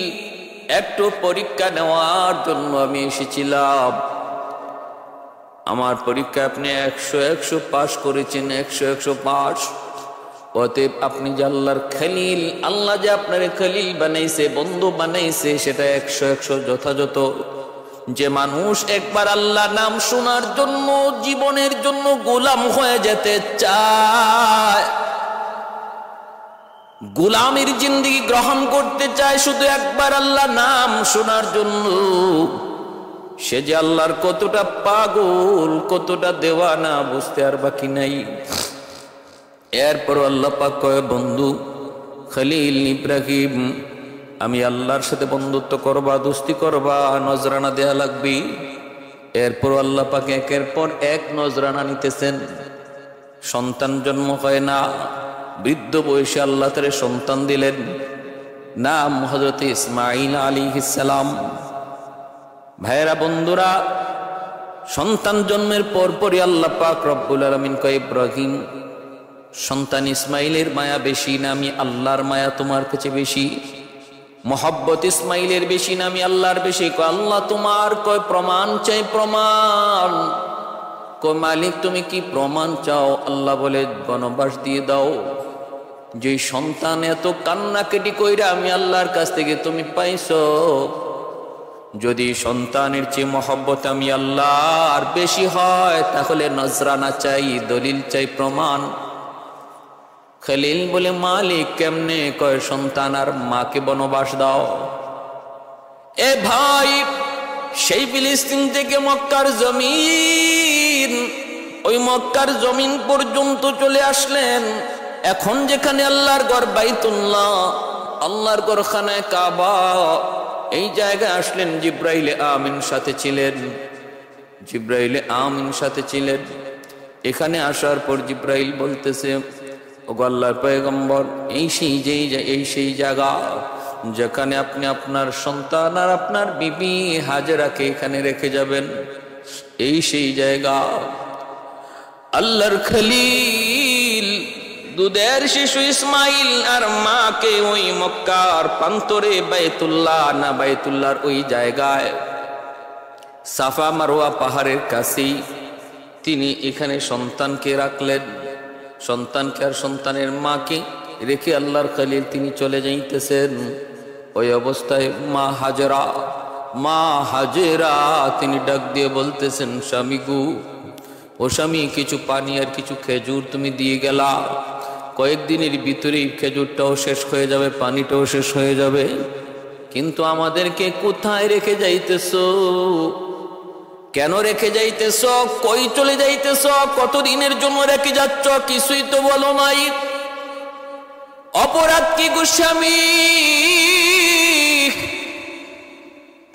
Speaker 1: একটু পরীক্ষা নেওয়ার জন্য আমি এসেছিলাম। আমার পরীক্ষা আপনি 100 পাস করেছেন, 100 পাস। অতএব আপনি যে আল্লাহর খলিল, আল্লাহ যে আপনার খলিল বানাইছে, বন্ধু বানাইছে, সেটা 100 যথাযথ। যে মানুষ একবার আল্লাহ নাম শোনার জন্য জীবনের জন্য গোলাম হয়ে যেতে চায়, গোলামের জিন্দেগি গ্রহণ করতে চায় শুধু একবার আল্লাহ নাম শোনার জন্য, সে যে আল্লাহর কতটা পাগল, কতটা দেওয়ানা, বুঝতে আর বাকি নাই। এরপর আল্লাহ পাক কয়, বন্ধু খলিল ইব্রাহিম, আমি আল্লাহর সাথে বন্ধুত্ব করবা, দোস্তি করবা, নজরানা দেয়া লাগবে। এরপর আল্লাহ পাক একের পর এক নজরানা নিতেছেন। সন্তান জন্ম হয় না, বৃদ্ধ বয়সে আল্লাহ তারে সন্তান দিলেন, নাম হযরত ইসমাঈল আলাইহিস সালাম। ভাইরা বন্ধুরা, সন্তান জন্মের পরপরই আল্লাহ পাক রব্বুল আলামিন কয়, ইব্রাহিম সন্তান ইসমাইলের মায়া বেশি না আমি আল্লাহর মায়া তোমার কাছে বেশি? মোহাব্বত ইসমাইলের বেশি না আমি আল্লাহর বেশি? কয় আল্লাহ তোমার। কয় প্রমাণ চাই, প্রমাণ। কয় মালিক তুমি কি প্রমাণ চাও? আল্লাহ বলে বনবাস দিয়ে দাও। যে সন্তান এত কান্নাকাটি কইরা আমি আল্লাহর কাছ থেকে তুমি পাইছো, যদি সন্তানের চেয়ে মহব্বত আমি আল্লাহর বেশি হয়, তাহলে নজরানা চাই, দলিল চাই, প্রমাণ। খলিল বলে মালিক কেমনে? কয় সন্তান আর মাকে বনবাস দাও। এ ভাই, সেই ফিলিস্তিন থেকে মক্কার জমিন, ওই মক্কার জমিন পর্যন্ত চলে আসলেন। এখন যেখানে আল্লাহর ঘর বাইতুল্লাহ, আল্লাহর ঘর খানায় কাবা, এই জায়গায় আসলেন। জিব্রাইলে আমিন সাথে ছিলেন, জিব্রাইলে আমিন সাথে ছিলেন। এখানে আসার পর জিব্রাইল বলতেছে, ওগো আল্লাহর পয়গম্বর, এই সেই জায়গা যেখানে আপনি আপনার সন্তান আর আপনার বিবি হাজেরাকে এখানে রেখে যাবেন, এই সেই জায়গা। আল্লাহর খলিল দুধের শিশু ইসমাইল আর মাকে ওই মক্কার প্রান্তরে বাইতুল্লাহ না বাইতুল্লাহর ওই জায়গায় সাফা মারওয়া পাহাড়ের কাছেই তিনি এখানে সন্তানকে রাখলেন। সন্তানকে আর সন্তানের মাকে রেখে আল্লাহর খলিল তিনি চলে যাইতেছেন। ওই অবস্থায় মা হাজেরা তিনি ডাক দিয়ে বলতেছেন, স্বামী গু, ও স্বামী, কিছু পানি আর কিছু খেজুর তুমি দিয়ে গেলা, কয়েকদিনের ভিতরেই খেজুরটাও শেষ হয়ে যাবে, পানিটাও শেষ হয়ে যাবে, কিন্তু আমাদেরকে কোথায় রেখে যাইতেছো? কেন রেখে যাইতেছ? কই চলে যাইতেছ? কতদিনের জন্য রেখে যাচ্ছ? কিছুই তো বলো নাই। অপরাধ কি গোস্বামী?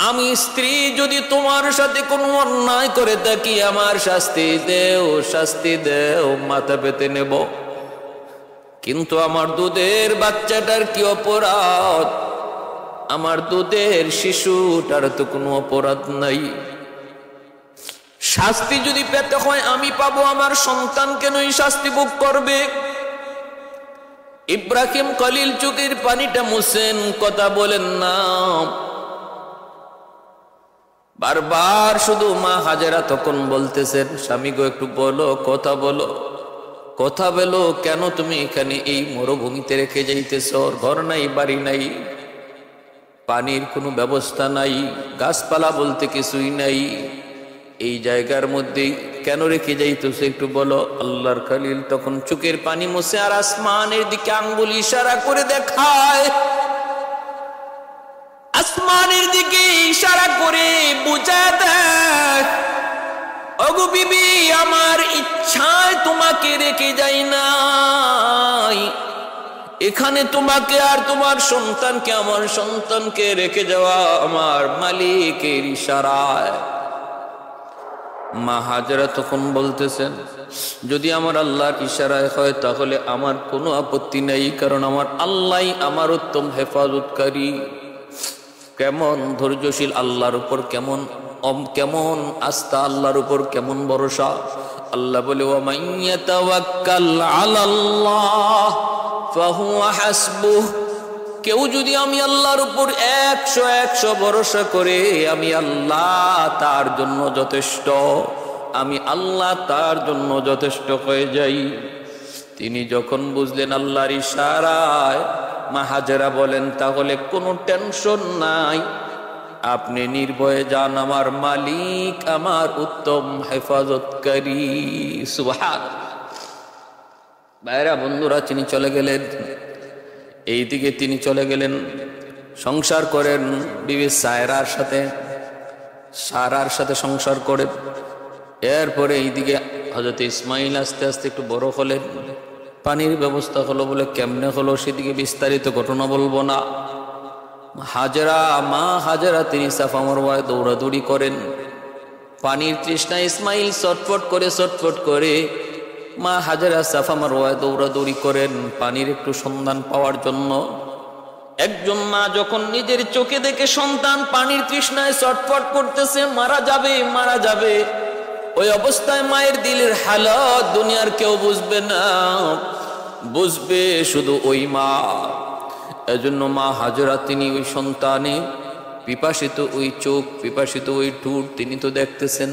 Speaker 1: আমি স্ত্রী যদি তোমার সাথে কোনো অন্যায় করে থাকি, আমার শাস্তি দেও, শাস্তি দেও, মাথা পেতে নেব। কিন্তু আমার দুধের বাচ্চাটার কি অপরাধ? আমার দুধের শিশুটার তো কোনো অপরাধ নাই। শাস্তি যদি পেতে হয় আমি পাবো, আমার সন্তান কেনই শাস্তি ভোগ করবে? ইব্রাহিম খলিল চোখের পানিটা মুছেন, কথা বলেন না। বারবার শুধু মা হাজেরা তখন বলতেছেন, স্বামী গো একটু বলো, কথা বলো, কথা বলো, কেন তুমি এখানে এই মরুভূমিতে রেখে যাইতেছ? ঘর নাই, বাড়ি নাই, পানির কোনো ব্যবস্থা নাই, গাছপালা বলতে কিছুই নাই, এই জায়গার মধ্যে কেন রেখে যাইতেছ একটু বলো। আল্লাহর খলিল তখন চোখের পানি মুছে আর আসমানের দিকে আঙ্গুল ইশারা করে দেখায়, আসমানের দিকে ইশারা করে বুঝা দেখ, ওগো বিবি, আমার ইচ্ছায় তোমাকে রেখে যাই নাই, এখানে তোমাকে আর তোমার সন্তানকে, আমার সন্তানকে রেখে যাওয়া আমার মালিকের ইশারায়। মা হাজেরা তখন বলতেছেন, যদি আমার আল্লাহর ইশারায় হয় তাহলে আমার কোনো আপত্তি নেই, কারণ আমার আল্লাহই আমার উত্তম হেফাজতকারী। কেমন ধৈর্যশীল আল্লাহর উপর, কেমন আস্থা আল্লাহর উপর, কেমন ভরসা। আল্লাহ বলে, ওয়া মান ইয়াতাওয়াক্কাল আলাল্লাহ ফাহুয়া হাসবুহ। কেউ যদি আমি আল্লাহর উপর 100 ভরসা করে, আমি আল্লাহ তার জন্য যথেষ্ট, আমি আল্লাহ তার জন্য যথেষ্ট হয়ে যাই। তিনি যখন বুঝলেন আল্লাহর ইশারায়, মা হাজেরা বলেন, তাহলে কোনো টেনশন নাই, আপনি নির্ভয়ে যান, আমার মালিক আমার উত্তম হেফাজতকারী। সুবহানাল্লাহ। ভাইরা বন্ধুরা, তিনি চলে গেলেন, এইদিকে তিনি চলে গেলেন, সংসার করেন বিবি সায়রার সাথে। সারার সাথে সংসার করেন। এরপরে এইদিকে হযরত ইসমাইল আস্তে আস্তে একটু বড় হলেন, পানির ব্যবস্থা হলো। বলে কেমনে হলো সেদিকে বিস্তারিত ঘটনা বলবো না। হাজেরা, মা হাজেরা তিনি সাফা মারওয়ায় দৌড়াদৌড়ি করেন। পানির তৃষ্ণা ইসমাইল ছটফট করে মা হাজেরা সাফা মারওয়ায় দৌড়াদৌড়ি করেন পানির একটু সন্ধান পাওয়ার জন্য। একজন মা যখন নিজের চোখে দেখে সন্তান পানির তৃষ্ণায় ছটফট করতেছে, মারা যাবে, ওই অবস্থায় মায়ের দিলের হালত দুনিয়ার কেউ বুঝবে না, বুঝবে শুধু ওই মা। এজন্য মা হাজেরা তিনি ওই সন্তানে পিপাসিত ওই চোখ, পিপাসিত ওই ঠোঁট তিনি তো দেখতেছেন।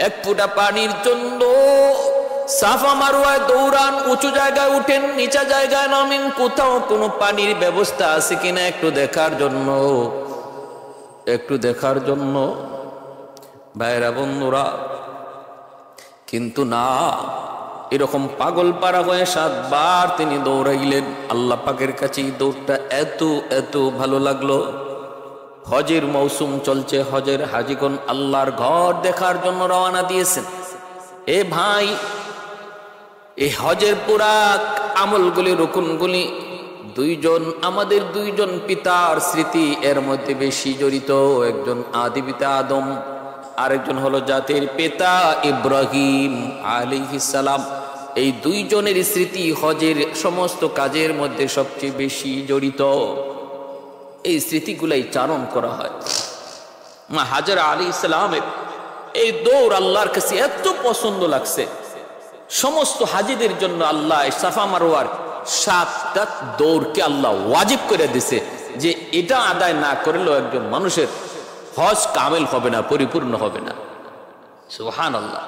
Speaker 1: এক ফোঁটা পানির জন্য সাফা মারওয়ায় দৌড়ান, উঁচু জায়গায় উঠেন, নিচা জায়গায় নামেন, কোথাও কোনো পানির ব্যবস্থা আছে কিনা একটু দেখার জন্য ভাইরা বন্ধুরা। কিন্তু না, এরকম পাগল পারা হয়ে 7 বার তিনি দৌড়াইলেন আল্লাহ পাকের কাছে। এই দৌড়টা এত ভালো লাগলো। হজের মৌসুম চলছে, হজের হাজিগণ আল্লাহর ঘর দেখার জন্য রওনা দিয়েছেন। এ ভাই, এই হজের পুরা আমলগুলি, রুকুনগুলি আমাদের দুইজন পিতার স্মৃতি এর মধ্যে বেশি জড়িত। একজন আদি পিতা আদম, আরেকজন হলো জাতির পিতা ইব্রাহিম আলাইহিস সালাম। এই দুইজনের স্মৃতি হজের সমস্ত কাজের মধ্যে সবচেয়ে বেশি জড়িত। এই স্মৃতিগুলাই চারণ করা হয়। মা হাজেরা আলাইহিস সালামের এই দৌড় আল্লাহর কাছে এত পছন্দ লাগছে। সমস্ত হাজিদের জন্য আল্লাহ সাফা মারওয়ার 7টা দৌড়কে আল্লাহ ওয়াজিব করে দিছে, যে এটা আদায় না করলেও একজন মানুষের হজ কামেল হবে না, পরিপূর্ণ হবে না। সুবহানাল্লাহ।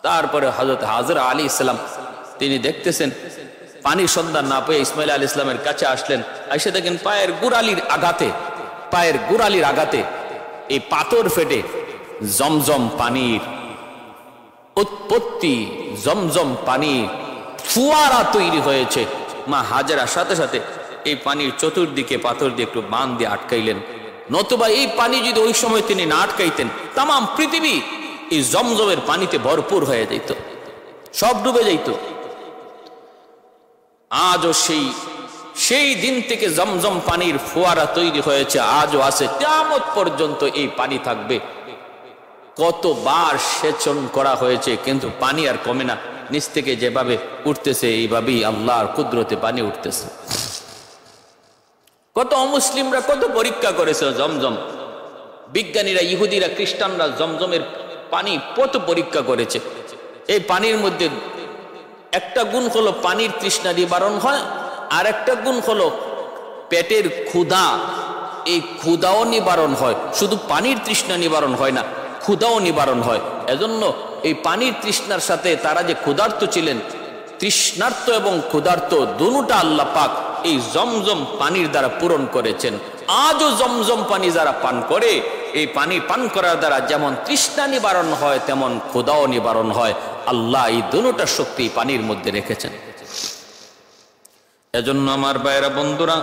Speaker 1: তারপরে হযরত হাজেরা আলাইহিস সালাম তিনি দেখতেছেন পানির সন্ধান না পেয়ে ইসমাইল আলাইহিস সালামের কাছে আসলেন। এসে দেখেন পায়ের গোড়ালির আঘাতে এই পাথর ফেটে জমজম পানির উৎপত্তি, জমজম পানি ফুয়ারা তৈরি হয়েছে। মা হাজেরা সাথে সাথে এই পানির চতুর্দিকে পাথর দিয়ে একটু বাঁধ দিয়ে আটকাইলেন। নতুবা এই পানি যদি ওই সময় তিনি না আটকাইতেন, তাম পৃথিবী এই জমজমের পানিতে ভরপুর হয়ে যেত, সব ডুবে যেত। আজও সেই দিন থেকে জমজম পানির ফোয়ারা তৈরি হয়েছে, আজও আছে, কিয়ামত পর্যন্ত এই পানি থাকবে। কতবার সেচন করা হয়েছে কিন্তু পানি আর কমে না, নিচ থেকে যেভাবে উঠতেছে এইভাবেই আল্লাহর কুদরতে পানি উঠতেছে। কত অমুসলিমরা কত পরীক্ষা করেছে জমজম, বিজ্ঞানীরা, ইহুদিরা, খ্রিস্টানরা জমজমের পানি কত পরীক্ষা করেছে। এই পানির মধ্যে একটা গুণ হলো পানির তৃষ্ণা নিবারণ হয়, আর একটা গুণ হলো পেটের ক্ষুধা, এই ক্ষুধাও নিবারণ হয়। শুধু পানির তৃষ্ণা নিবারণ হয় না, ক্ষুধাও নিবারণ হয়। এজন্য এই পানির তৃষ্ণার সাথে তারা যে ক্ষুধার্ত ছিলেন, তৃষ্ণার্ত এবং ক্ষুধার্ত দুটোটা আল্লাহ পাক এই জমজম পানির দ্বারা পূরণ করেছেন। আজও জমজম পানি যারা পান করে, এই পানি পান করার দ্বারা যেমন তৃষ্ণা নিবারণ হয় তেমন ক্ষুধাও নিবারণ হয়। আল্লাহ এই দুটোটা শক্তি পানির মধ্যে রেখেছেন। এজন্য আমার ভাইয়েরা বন্ধুরা,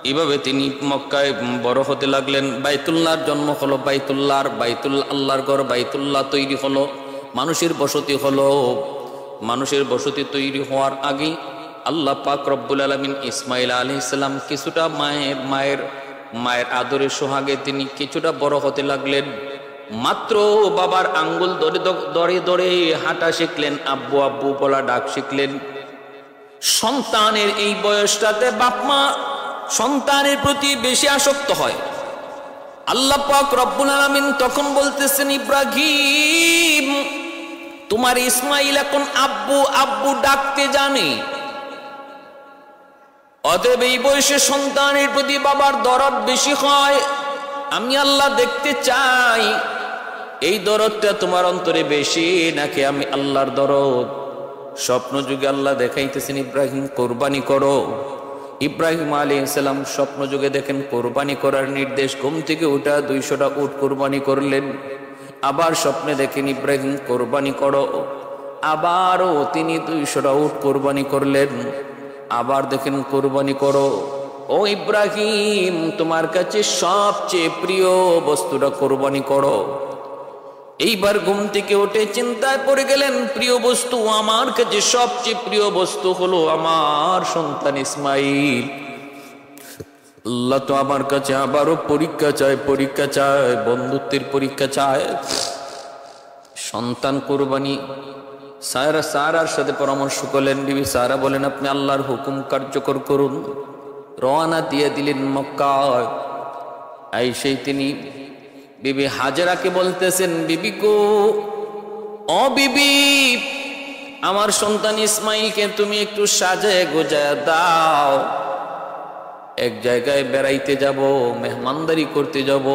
Speaker 1: এইভাবে তিনি মক্কায় বড় হতে লাগলেন। বাইতুল্লাহর জন্ম হলো, আল্লাহর ঘর বাইতুল্লাহ তৈরি হলো, মানুষের বসতি হলো। মানুষের বসতি তৈরি হওয়ার আগে আল্লাহ পাক রব্বুল আলামিন ইসমাইল আলাইহিস সালাম কিছুটা মায়ের আদরের সোহাগে তিনি কিছুটা বড় হতে লাগলেন। মাত্র বাবার আঙ্গুল ধরে হাঁটা শিখলেন, আব্বু আব্বু বলা ডাক শিখলেন। সন্তানের এই বয়সটাতে বাপ মা সন্তানের প্রতি বেশি আসক্ত হয়। আল্লাহ পাক রব্বুল আলামিন তখন বলতেছেন, ইব্রাহিম তোমার ইসমাইল এখন আব্বু আব্বু ডাকতে জানে। অতএব এই বয়সে সন্তানের প্রতি বাবার দরদ বেশি হয়। আমি আল্লাহ দেখতে চাই এই দরদটা তোমার অন্তরে বেশি নাকি আমি আল্লাহর দরদ। স্বপ্ন যুগে আল্লাহ দেখাইতেছেন, ইব্রাহিম কোরবানি করো। ইব্রাহিম আলাইহিস সালাম স্বপ্ন যুগে দেখেন কোরবানি করার নির্দেশ, ঘুম থেকে উঠা 200টা উট কোরবানি করলেন। আবার স্বপ্নে দেখেন ইব্রাহিম কোরবানি করো, আবারও তিনি 200টা উট কোরবানি করলেন। আবার দেখেন কোরবানি করো, ও ইব্রাহিম, তোমার কাছে সবচেয়ে প্রিয় বস্তুটা কোরবানি করো। এইবার ঘুম থেকে উঠে চিন্তায় পড়ে গেলেন, প্রিয় বস্তু আমার কাছে সবচেয়ে প্রিয় বস্তু হলো আমার সন্তান ইসমাইল। আল্লাহ তো আমার কাছে আবারও পরীক্ষা চায়, বন্ধুত্বের পরীক্ষা চায়। সন্তান কোরবানি সারার সাথে পরামর্শ করলেন। বিবি সারা বলেন, আপনি আল্লাহর হুকুম কার্যকর করুন। রওনা দিয়ে দিলেন মক্কায়। সেই তিনি বিবি হাজেরাকে বলতেছেন, বিবি গো, ও বিবি, আমার সন্তান ইসমাইলকে তুমি একটু সাজায় গোজায় দাও। এক জায়গায় বেড়াইতে যাব, মেহমানদারি করতে যাব।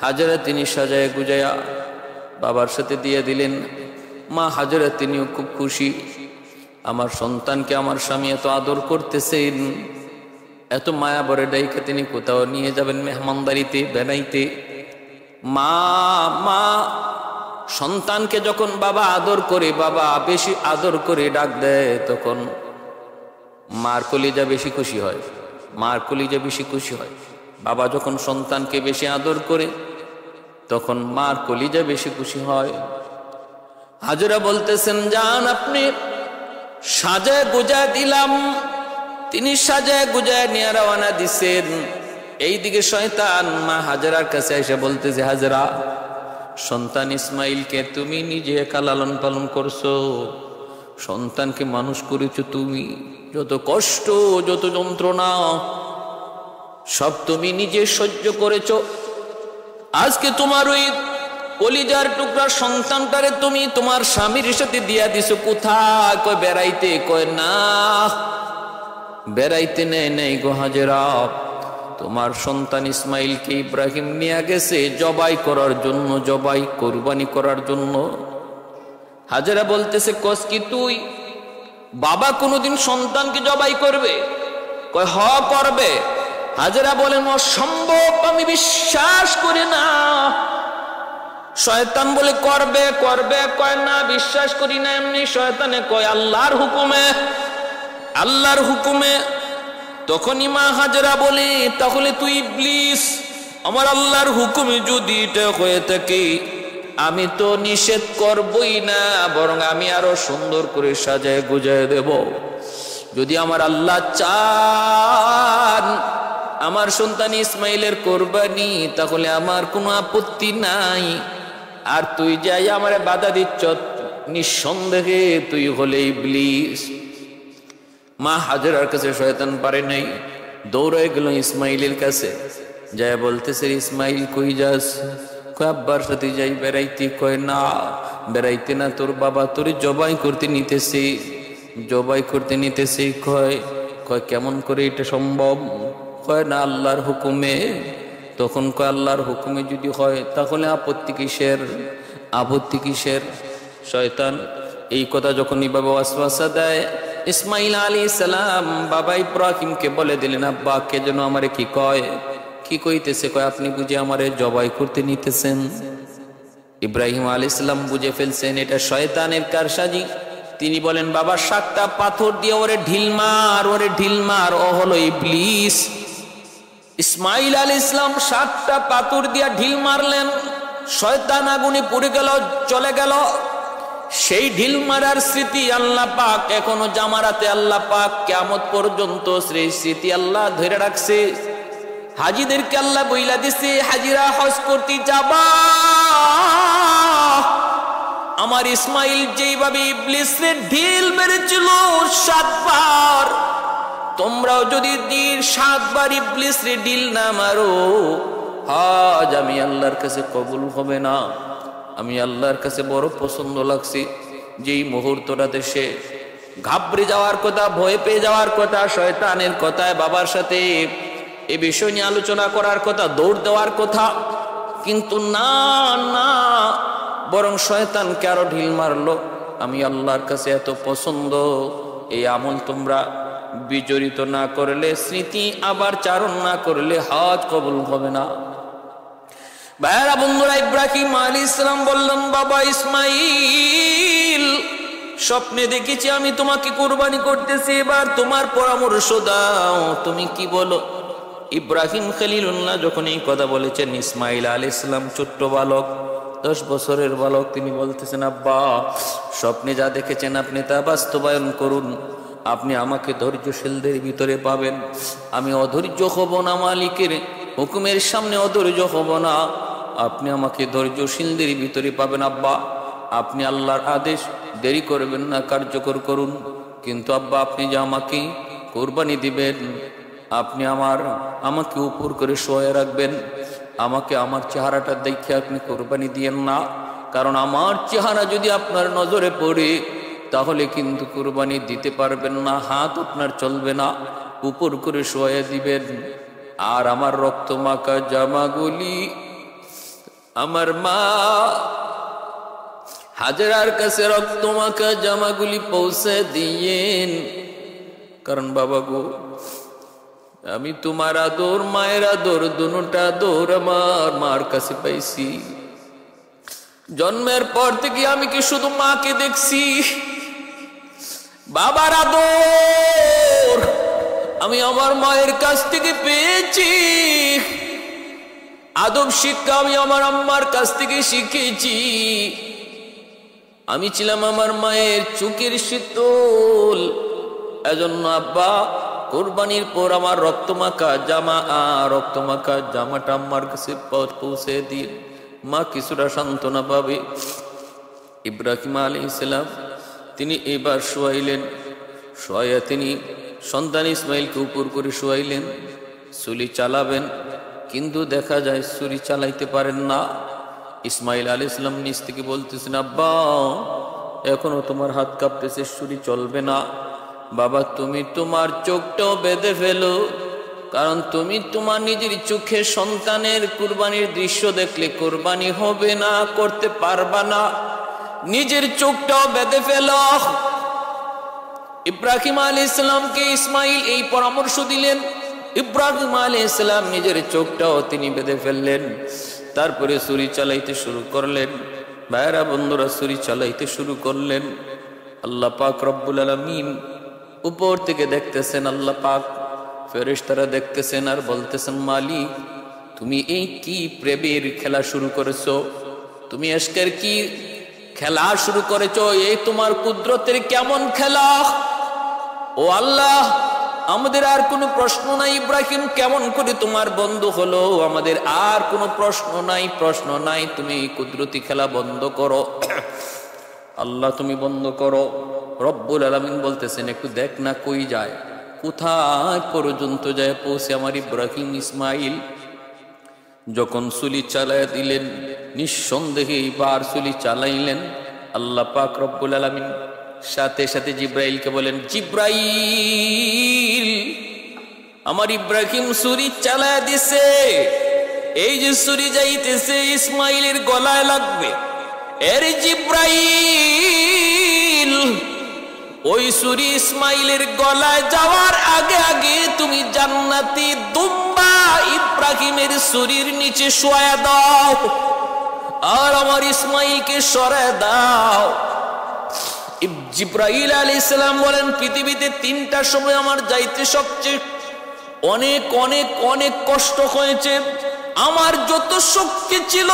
Speaker 1: হাজেরা তিনি সাজায় গুজায়া বাবার সাথে দিয়ে দিলেন। মা হাজেরা তিনিও খুব খুশি, আমার সন্তানকে আমার স্বামী এত আদর করতেছেন, এত মায়া বরে ডাইকে তিনি কোথাও নিয়ে যাবেন মেহমানদারিতে, বেড়াইতে। মা সন্তানকে যখন বাবা আদর করে, বাবা বেশি আদর করে ডাক দেয়, তখন মার কলিজা বেশি খুশি হয়, মার কলিজা বেশি খুশি হয়। বাবা যখন সন্তানকে বেশি আদর করে, তখন মার কলিজা বেশি খুশি হয়। হাজেরা বলতেছেন, যান আপনি সাজায় গুজায় দিলাম। তিনি সাজায় গুজায় নিয়ে রওনা দিছেন। এইদিকে শয়তান মা হাজেরার কাছে এসে বলতেছে, হাজেরা, সন্তান ইসমাইলকে তুমি নিজে একা লালন পালন করছো, সন্তানকে মানুষ করেছো তুমি, যত কষ্ট যত যন্ত্রণা সব তুমি নিজে সহ্য করেছো। আজকে তোমার ওই কলিজার টুকরা সন্তানটারে তুমি তোমার স্বামীর সাথে দিয়া দিছো কোথায়? কয় বেড়াইতে। কয় না, বেড়াইতে নেই গো হাজেরা, তোমার সন্তান ইসমাইলকে ইব্রাহিম নিয়ে গেছে জবাই করার জন্য, জবাই কোরবানি করার জন্য। হাজেরা বলতেছে, কস কি তুই? বাবা কোনোদিন সন্তানকে জবাই করবে? কয় হ করবে। হাজেরা বলেন, অসম্ভব, আমি বিশ্বাস করি না। শয়তান বলে করবে করবে, কয় না বিশ্বাস করি না। এমনি শয়তানে কয় আল্লাহর হুকুমে, আল্লাহর হুকুমে। তখনই মা হাজেরা বলে, তাহলে তুই ইবলিস, আমার আল্লাহর হুকুমে যদি এটা হয়ে থাকে আমি তো নিষেধ করবই না, বরং আমি আরো সুন্দর করে সাজায় গুজায় দেব। যদি আমার আল্লাহ চান আমার সন্তান ইসমাইলের কোরবানি, তাহলে আমার কোনো আপত্তি নাই। আর তুই যাই আমারে বাধা দিচ্ছ, নিঃসন্দেহে তুই হলে ইবলিস। মা হাজেরার কাছে শয়তান পারে নাই, দৌড়ে গেল ইসমাইলের কাছে। যায় বলতেছে, ইসমাইল কই যাস? কয় আব্বার সাথে যাই বেড়াইতে। কয় না, বেড়াইতে না, তোর বাবা তোর জবাই করতে নিতেছে, জবাই করতে নিতেছে। কয় কেমন করে এটা সম্ভব? কয় না, আল্লাহর হুকুমে। তখন কয় আল্লাহর হুকুমে যদি হয় তাহলে আপত্তি কিসের? আপত্তি কিসের? শয়তান এই কথা যখন এইভাবে ওয়াসওয়াসা দেয়, ইসমাইল আলাইহিস সালাম বাবা ইব্রাহিমকে বলে দিলেন, আব্বা কে যেন আমারে কি কয়? কি কইতেছে? কয় আপনি বুঝে আমারে জবাই করতে নিতেছেন। ইব্রাহিম আলাইহিস সালাম বুঝে ফেলছেন এটা শয়তানের কারসাজি। তিনি বলেন, বাবা 7টা পাথর দিয়ে ওরে ঢিল মার, ওরে ঢিল মার, ও হলো ইবলিস। ইসমাইল আলাইহিস সালাম 7টা পাথর দিয়ে ঢিল মারলেন, শয়তান আগুনে পুড়ে গেল, চলে গেল। সেই ঢিল মারার স্মৃতি আল্লাহ পাক এখনো জামারাতে আল্লাহ পাক কিয়ামত পর্যন্ত সেই স্মৃতি আল্লাহ ধরে রাখছে। হাজিদেরকে আল্লাহ বইলা দিছে, হাজিরা হজ করতে যাবা, আমার ইসমাইল যেইভাবে ইবলিসের ঢিল মেরেছিল 7 বার, তোমরাও যদি 7 বার ইবলিসের ঢিল না মারো, হজ আমি আল্লাহর কাছে কবুল হবে না। আমি আল্লাহর কাছে বড় পছন্দ লাগছে। যেই মুহূর্তটাতে সে ঘাবড়ে যাওয়ার কথা, ভয় পেয়ে যাওয়ার কথা, শয়তানের কথায় বাবার সাথে এ বিষয় নিয়ে আলোচনা করার কথা, দৌড় দেওয়ার কথা, কিন্তু না না, বরং শয়তানকে আরো ঢিল মারলো। আমি আল্লাহর কাছে এত পছন্দ, এই আমল তোমরা বিজড়িত না করলে, স্মৃতি আবার চারণ না করলে হজ কবুল হবে না। ভাইরা বন্ধুরা, ইব্রাহিম আলাইহিস সালাম বললেন, বাবা ইসমাইল স্বপ্নে দেখেছি আমি তোমাকে কুরবানি করতেছি, এবার তোমার পরামর্শ দাও, তুমি কি বলো? ইব্রাহিম খলিলুল্লাহ যখন এই কথা বলেছেন, ইসমাইল আলাইহিস সালাম ছোট্ট বালক, 10 বছরের বালক, তিনি বলতেছেন, আব্বা স্বপ্নে যা দেখেছেন আপনি তা বাস্তবায়ন করুন, আপনি আমাকে ধৈর্যশীলদের ভিতরে পাবেন, আমি অধৈর্য হব না, মালিকের হুকুমের সামনে অধৈর্য হব না, আপনি আমাকে ধৈর্যশীলদের ভিতরে পাবেন। আব্বা আপনি আল্লাহর আদেশ দেরি করবেন না, কার্যকর করুন, কিন্তু আব্বা আপনি যে আমাকে কোরবানি দিবেন, আপনি আমাকে উপর করে শোয়ে রাখবেন, আমাকে আমার চেহারাটা দেখে আপনি কোরবানি দিয়েন না, কারণ আমার চেহারা যদি আপনার নজরে পড়ে তাহলে কিন্তু কোরবানি দিতে পারবেন না, হাত আপনার চলবে না, উপর করে শোয়ে দিবেন। আর আমার রক্ত মাখা জামাগুলি আমার মা হাজরার কাছে রক্ত মাখা জামাগুলি পৌঁছে দিয়েন, কারণ বাবা গো আমি তোমার আদর, মায়ের আদর, দুটোটা আদর আমার মার কাছে পাইছি। জন্মের পর থেকে আমি কি শুধু মাকে দেখছি? বাবার আদর আমি আমার মায়ের কাছ থেকে পেয়েছি, আদব শিক্ষা আমি আমার আম্মার কাছ থেকে শিখেছি। আমি ছিলাম আমার মায়ের চোখের শীতল, এজন্য আব্বা কোরবানির পর আমার রক্তমাখা জামাটা আম্মার কাছে পৌঁছে দিন, মা কিছুটা সান্ত্বনা পাবে। ইব্রাহিম আলাইহিস সালাম তিনি এবার শোয়াইলেন, শোয়া তিনি সন্তান ইসমাইলকে উপর করে শোয়াইলেন, ছুরি চালাবেন, কিন্তু দেখা যায় ছুরি চালাইতে পারেন না। ইসমাইল আলাইহিস সালাম নিজ থেকে বলতেছেন, আব্বা এখনো তোমার হাত কাঁপতেছে, ছুরি চলবে না। বাবা তুমি তোমার চোখটাও বেঁধে ফেলো, কারণ তুমি তোমার নিজের চোখে সন্তানের কুরবানির দৃশ্য দেখলে কুরবানি হবে না, করতে পারবা না, নিজের চোখটাও বেঁধে ফেলো। ইব্রাহিম আলাইহিস সালামকে ইসমাইল এই পরামর্শ দিলেন। ইব্রাহিম আলাইহিস সালাম নিজের চোখটাও তিনি বেঁধে ফেললেন, তারপরে ছুরি চালাইতে শুরু করলেন। ভাইরা বন্ধুরা ছুরি চালাইতে শুরু করলেন। আল্লাহ পাক রব্বুল আলামিন উপর থেকে দেখতেছেন, আল্লাহ পাক ফেরেশতারা দেখতেছেন আর বলতেছেন, মালিক তুমি এই কি প্রেমের খেলা শুরু করেছো, তুমি আজকের কি খেলা শুরু করেছো, এই তোমার কুদরতের কেমন খেলা। ও আল্লাহ আমাদের আর কোনো প্রশ্ন নাই, ইব্রাহিম কেমন করে তোমার বন্ধু হলো, আমাদের আর কোনো প্রশ্ন নাই, তুমি কুদরতি খেলা বন্ধ করো আল্লাহ, তুমি বন্ধ করো। রব্বুল আলামিন বলতেছেন, একটু দেখ না কই যায়, কোথায় পর্যন্ত যায় পৌঁছে আমার ইব্রাহিম ইসমাইল। যখন ছুরি চালাইয়া দিলেন, নিঃসন্দেহে এইবার ছুরি চালাইলেন। আল্লাহ পাক রব্বুল আলামিন সাথে সাথে জিব্রাইলকে বলেন, জিব্রাইল আমার ইব্রাহিম ছুরি চালাইয়া দিছে, এই যে ছুরি যাইতেছে ইসমাইলের গলায় লাগবে। এর জিব্রাইল ওই ছুরি ইসমাইলের গলায় যাওয়ার আগে আগে তুমি জান্নাতি দুম্বা ইব্রাহিমের ছুরির নিচে শোয়া দাও আর আমার ইসমাইলকে সরায় দাও। জিব্রাইল আলাইহিস সালাম বলেন, পৃথিবীতে 3টা সময় আমার যাইতে সবচেয়ে অনেক অনেক অনেক কষ্ট হয়েছে। আমার যত শক্তি ছিল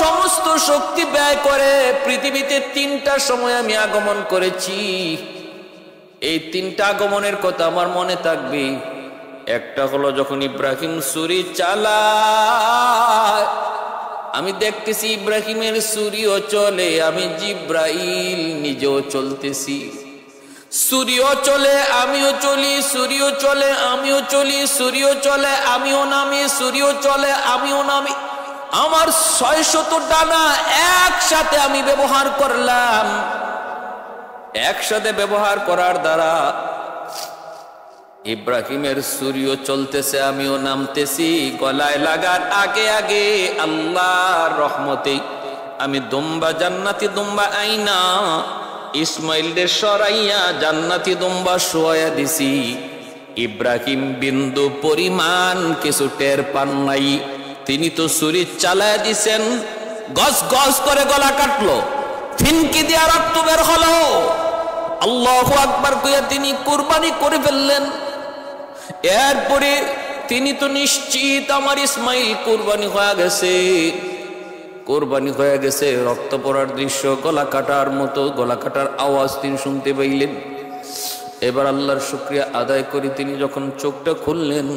Speaker 1: সমস্ত শক্তি ব্যয় করে পৃথিবীতে 3টা সময় আমি আগমন করেছি। এই 3টা আগমনের কথা আমার মনে থাকবে। একটা হলো যখন ইব্রাহিম ছুরি চালায়, আমি দেখতেছি ইব্রাহিমের ছুরিও চলে, আমি জিব্রাইল নিজেও চলতেছি। সূর্য চলে আমিও চলি, সূর্য চলে আমিও চলি, সূর্য চলে আমিও নামি, সূর্য চলে আমিও নামি। আমার 600 ডানা একসাথে আমি ব্যবহার করলাম। একসাথে ব্যবহার করার দ্বারা ইব্রাহিমের সূর্য চলতেছে আমিও নামতেছি। গলায় লাগার আগে আগে আল্লাহর রহমতে আমি দুম্বা জান্নাতি দুম্বা আইনা ইসমাইলদের সরাইয়া জান্নাতি দুম্বা শোয়া দিছি। ইব্রাহিম বিন্দু পরিমাণ কিছু টের পান নাই, তিনি তো ছুরি চালায়া দিছেন, গজ গজ করে গলা কাটলো, ফিনকি দিয়া রক্ত বের হলো। আল্লাহু আকবার কইয়া তিনি কুরবানি করে ফেললেন। এরপরে তিনি তো নিশ্চিত আমার ইসমাইল কুরবানি হয়ে গেছে, কোরবানি হয়ে গেছে। রক্ত পড়ার দৃশ্য, গলা কাটার মতো গলা কাটার আওয়াজ তিনি শুনতে পাইলেন। এবার আল্লাহর শুকরিয়া আদায় করে তিনি যখন চোখটা খুললেন,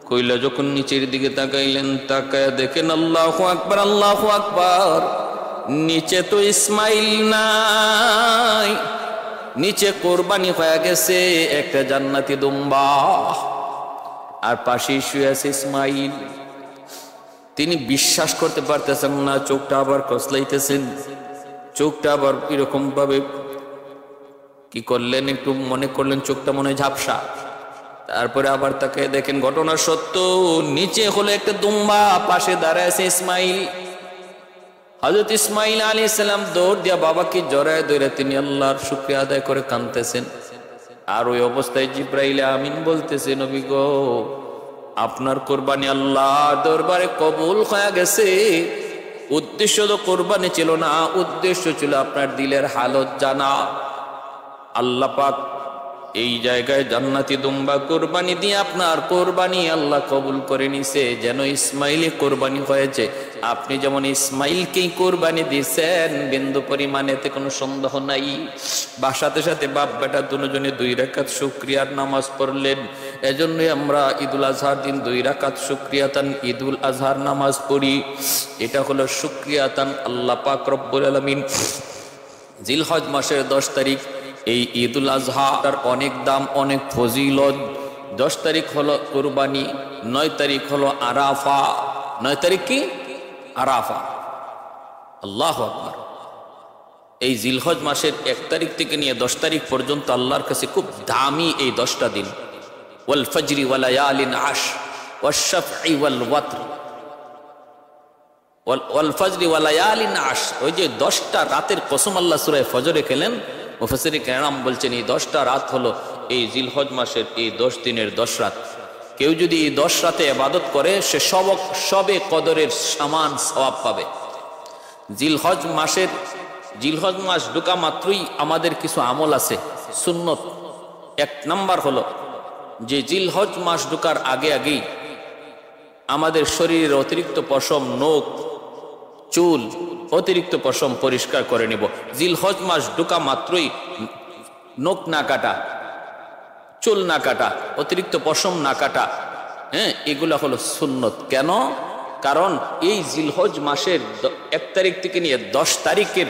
Speaker 1: কইলা যখন নিচের দিকে তাকাইলেন, তাকায় দেখেন আল্লাহু আকবার, আল্লাহু আকবার, নিচে তো ইসমাইল নাই, নিচে কোরবানি হয়ে গেছে একটা জান্নাতি দুম্বা, আর পাশেই শুয়ে আছে ইসমাইল। তিনি বিশ্বাস করতে পারতেছেন না, চোখটা আবার কসলাইতেছেন, চোখটা আবার এরকম ভাবে কি করলেন, একটু মনে করলেন চোখটা মনে ঝাপসা। তারপরে আবার তাকে দেখেন ঘটনা সত্য, নিচে হলো একটা দুম্বা, পাশে দাঁড়ায় আছে ইসমাইল। হযরত ইসমাইল আলাইহিস সালাম দৌড় দিয়া বাবাকে জড়ায় ধরে তিনি আল্লাহর শুকরিয়া আদায় করে কাঁদতেছেন। আর ওই অবস্থায় জিবরাইল আমিন বলতেছে, নবী গো, আপনার কোরবানি আল্লাহ দরবারে কবুল হয়ে গেছে। উদ্দেশ্য তো কোরবানি ছিল না, উদ্দেশ্য ছিল আপনার দিলের হালত জানা। আল্লাহ পাক এই জায়গায় জান্নাতি দুম্বা কোরবানি দিয়ে আপনার কোরবানি আল্লাহ কবুল করে নিছে, যেন ইসমাইলে কোরবানি হয়েছে। আপনি যেমন ইসমাইলকেই কোরবানি দিয়েছেন, বিন্দু পরিমাণেতে কোনো সন্দেহ নাই। বা সাথে সাথে বাপ বেটা দুজনে 2 রাকাত শুকরিয়ার নামাজ পড়লেন। এজন্যই আমরা ঈদুল আজহার দিন 2 রাকাত শুকরিয়াতান ঈদুল আজহার নামাজ পড়ি। এটা হলো শুকরিয়াতান আল্লাহ পাক রব্বুল আলামিন জিলহজ মাসের 10 তারিখ এই ঈদুল আজহার অনেক দাম, অনেক ফজিলত। 10 তারিখ হলো কুরবানি, 9 তারিখ হলো আরাফা। 9 তারিখ কি? আরাফা। আল্লাহু আকবার। এই জিলহজ মাসের 1 তারিখ থেকে নিয়ে 10 তারিখ পর্যন্ত আল্লাহর কাছে খুব দামি এই 10টা দিন। ওয়াল ফজরি ওয়া লায়ালিন আশ ওয়াশ শাফঈ ওয়াল ওয়াতর ওয়াল ফজরি ওয়া লায়ালিন আশ। ওই যে 10টা রাতের কসম আল্লাহ সূরা ফজরে খেলেন, মুফাসসিরিন কেরাম বলছেন এই 10টা রাত হলো এই জিলহজ মাসের এই 10 দিনের 10 রাত। কেউ যদি এই 10 রাতে ইবাদত করে সে সবে কদরের সমান সওয়াব পাবে। জিলহজ মাস ঢোকা মাত্রই আমাদের কিছু আমল আছে সুন্নত। 1 নাম্বার হলো যে জিলহজ মাস ঢোকার আগেই আমাদের শরীরের অতিরিক্ত পশম, নখ, চুল, অতিরিক্ত পশম পরিষ্কার করে নিব। জিলহজ মাস ঢোকা মাত্রই নখ না কাটা, চুল না কাটা, অতিরিক্ত পশম না কাটা, এগুলা হলো সুন্নত। কেন? কারণ এই জিলহজ মাসের 1 তারিখ থেকে নিয়ে 10 তারিখের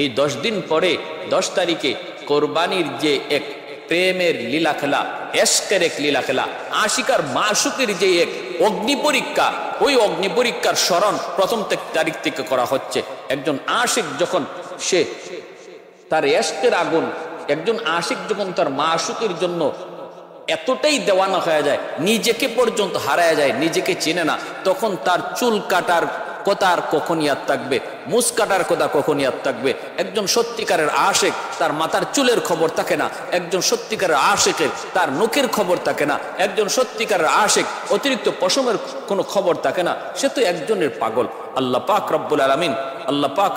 Speaker 1: এই 10 দিন পরে 10 তারিখে কোরবানির যে এক প্রেমের লীলা খেলা, এশকের এক লীলা খেলা, আশিকার মাশুকের যে এক অগ্নি পরীক্ষা, ওই অগ্নি পরীক্ষার স্মরণ 1 তারিখ থেকে করা হচ্ছে। একজন আশিক যখন সে তার এশকের আগুন, একজন আশিক যখন তার মাশুকের জন্য এতটাই দেওয়ানা হয়ে যায়, নিজেকে পর্যন্ত হারায় যায়, নিজেকে চেনে না, তখন তার চুল কাটার কথা আর কখন ইয়াদ থাকবে, মুছ কাটার কথা কখন ইয়াদ থাকবে। একজন সত্যিকারের আশিক তার মাথার চুলের খবর থাকে না, একজন সত্যিকারের আশিকের তার নখের খবর থাকে না, একজন সত্যিকারের আশিক অতিরিক্ত পশমের কোনো খবর থাকে না, সে তো একজনের পাগল। আল্লাহ পাক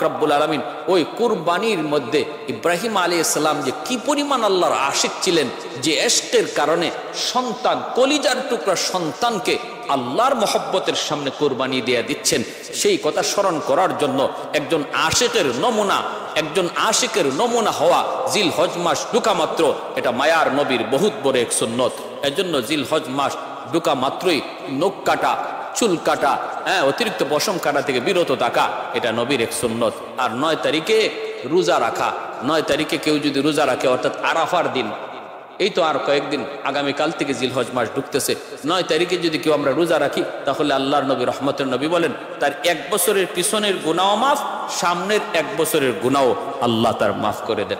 Speaker 1: রব্বুল আলামিন ওই কুরবানির মধ্যে ইব্রাহিম আলাইহিস সালাম যে কি পরিমাণ আল্লাহর আশিক ছিলেন, যে ইশকের কারণে সন্তান, কলিজার টুকরা সন্তানকে আল্লাহর মহব্বতের সামনে কুরবানি দিয়ে দিচ্ছেন, সেই কথা স্মরণ করার জন্য একজন আশিকের নমুনা হওয়া জিলহজ মাস ঢোকা মাত্র, এটা মায়ার নবীর বহুত বড় এক সুন্নত। এজন্য জিলহজ মাস ঢোকা মাত্রই নখ কাটা, চুল কাটা, অতিরিক্ত পশম কাটা থেকে বিরত থাকা, এটা নবীর এক সুন্নত। আর 9 তারিখে রোজা রাখা, 9 তারিখে কেউ যদি রোজা রাখে, অর্থাৎ আরাফার দিন, এই তো আর কয়েকদিন, আগামীকাল থেকে জিলহজ মাস ঢুকতেছে, 9 তারিখে যদি কেউ আমরা রোজা রাখি, তাহলে আল্লাহর নবী রহমতের নবী বলেন তার 1 বছরের পিছনের গুনাহ মাফ, সামনের 1 বছরের গুনাহ আল্লাহ তার মাফ করে দেন।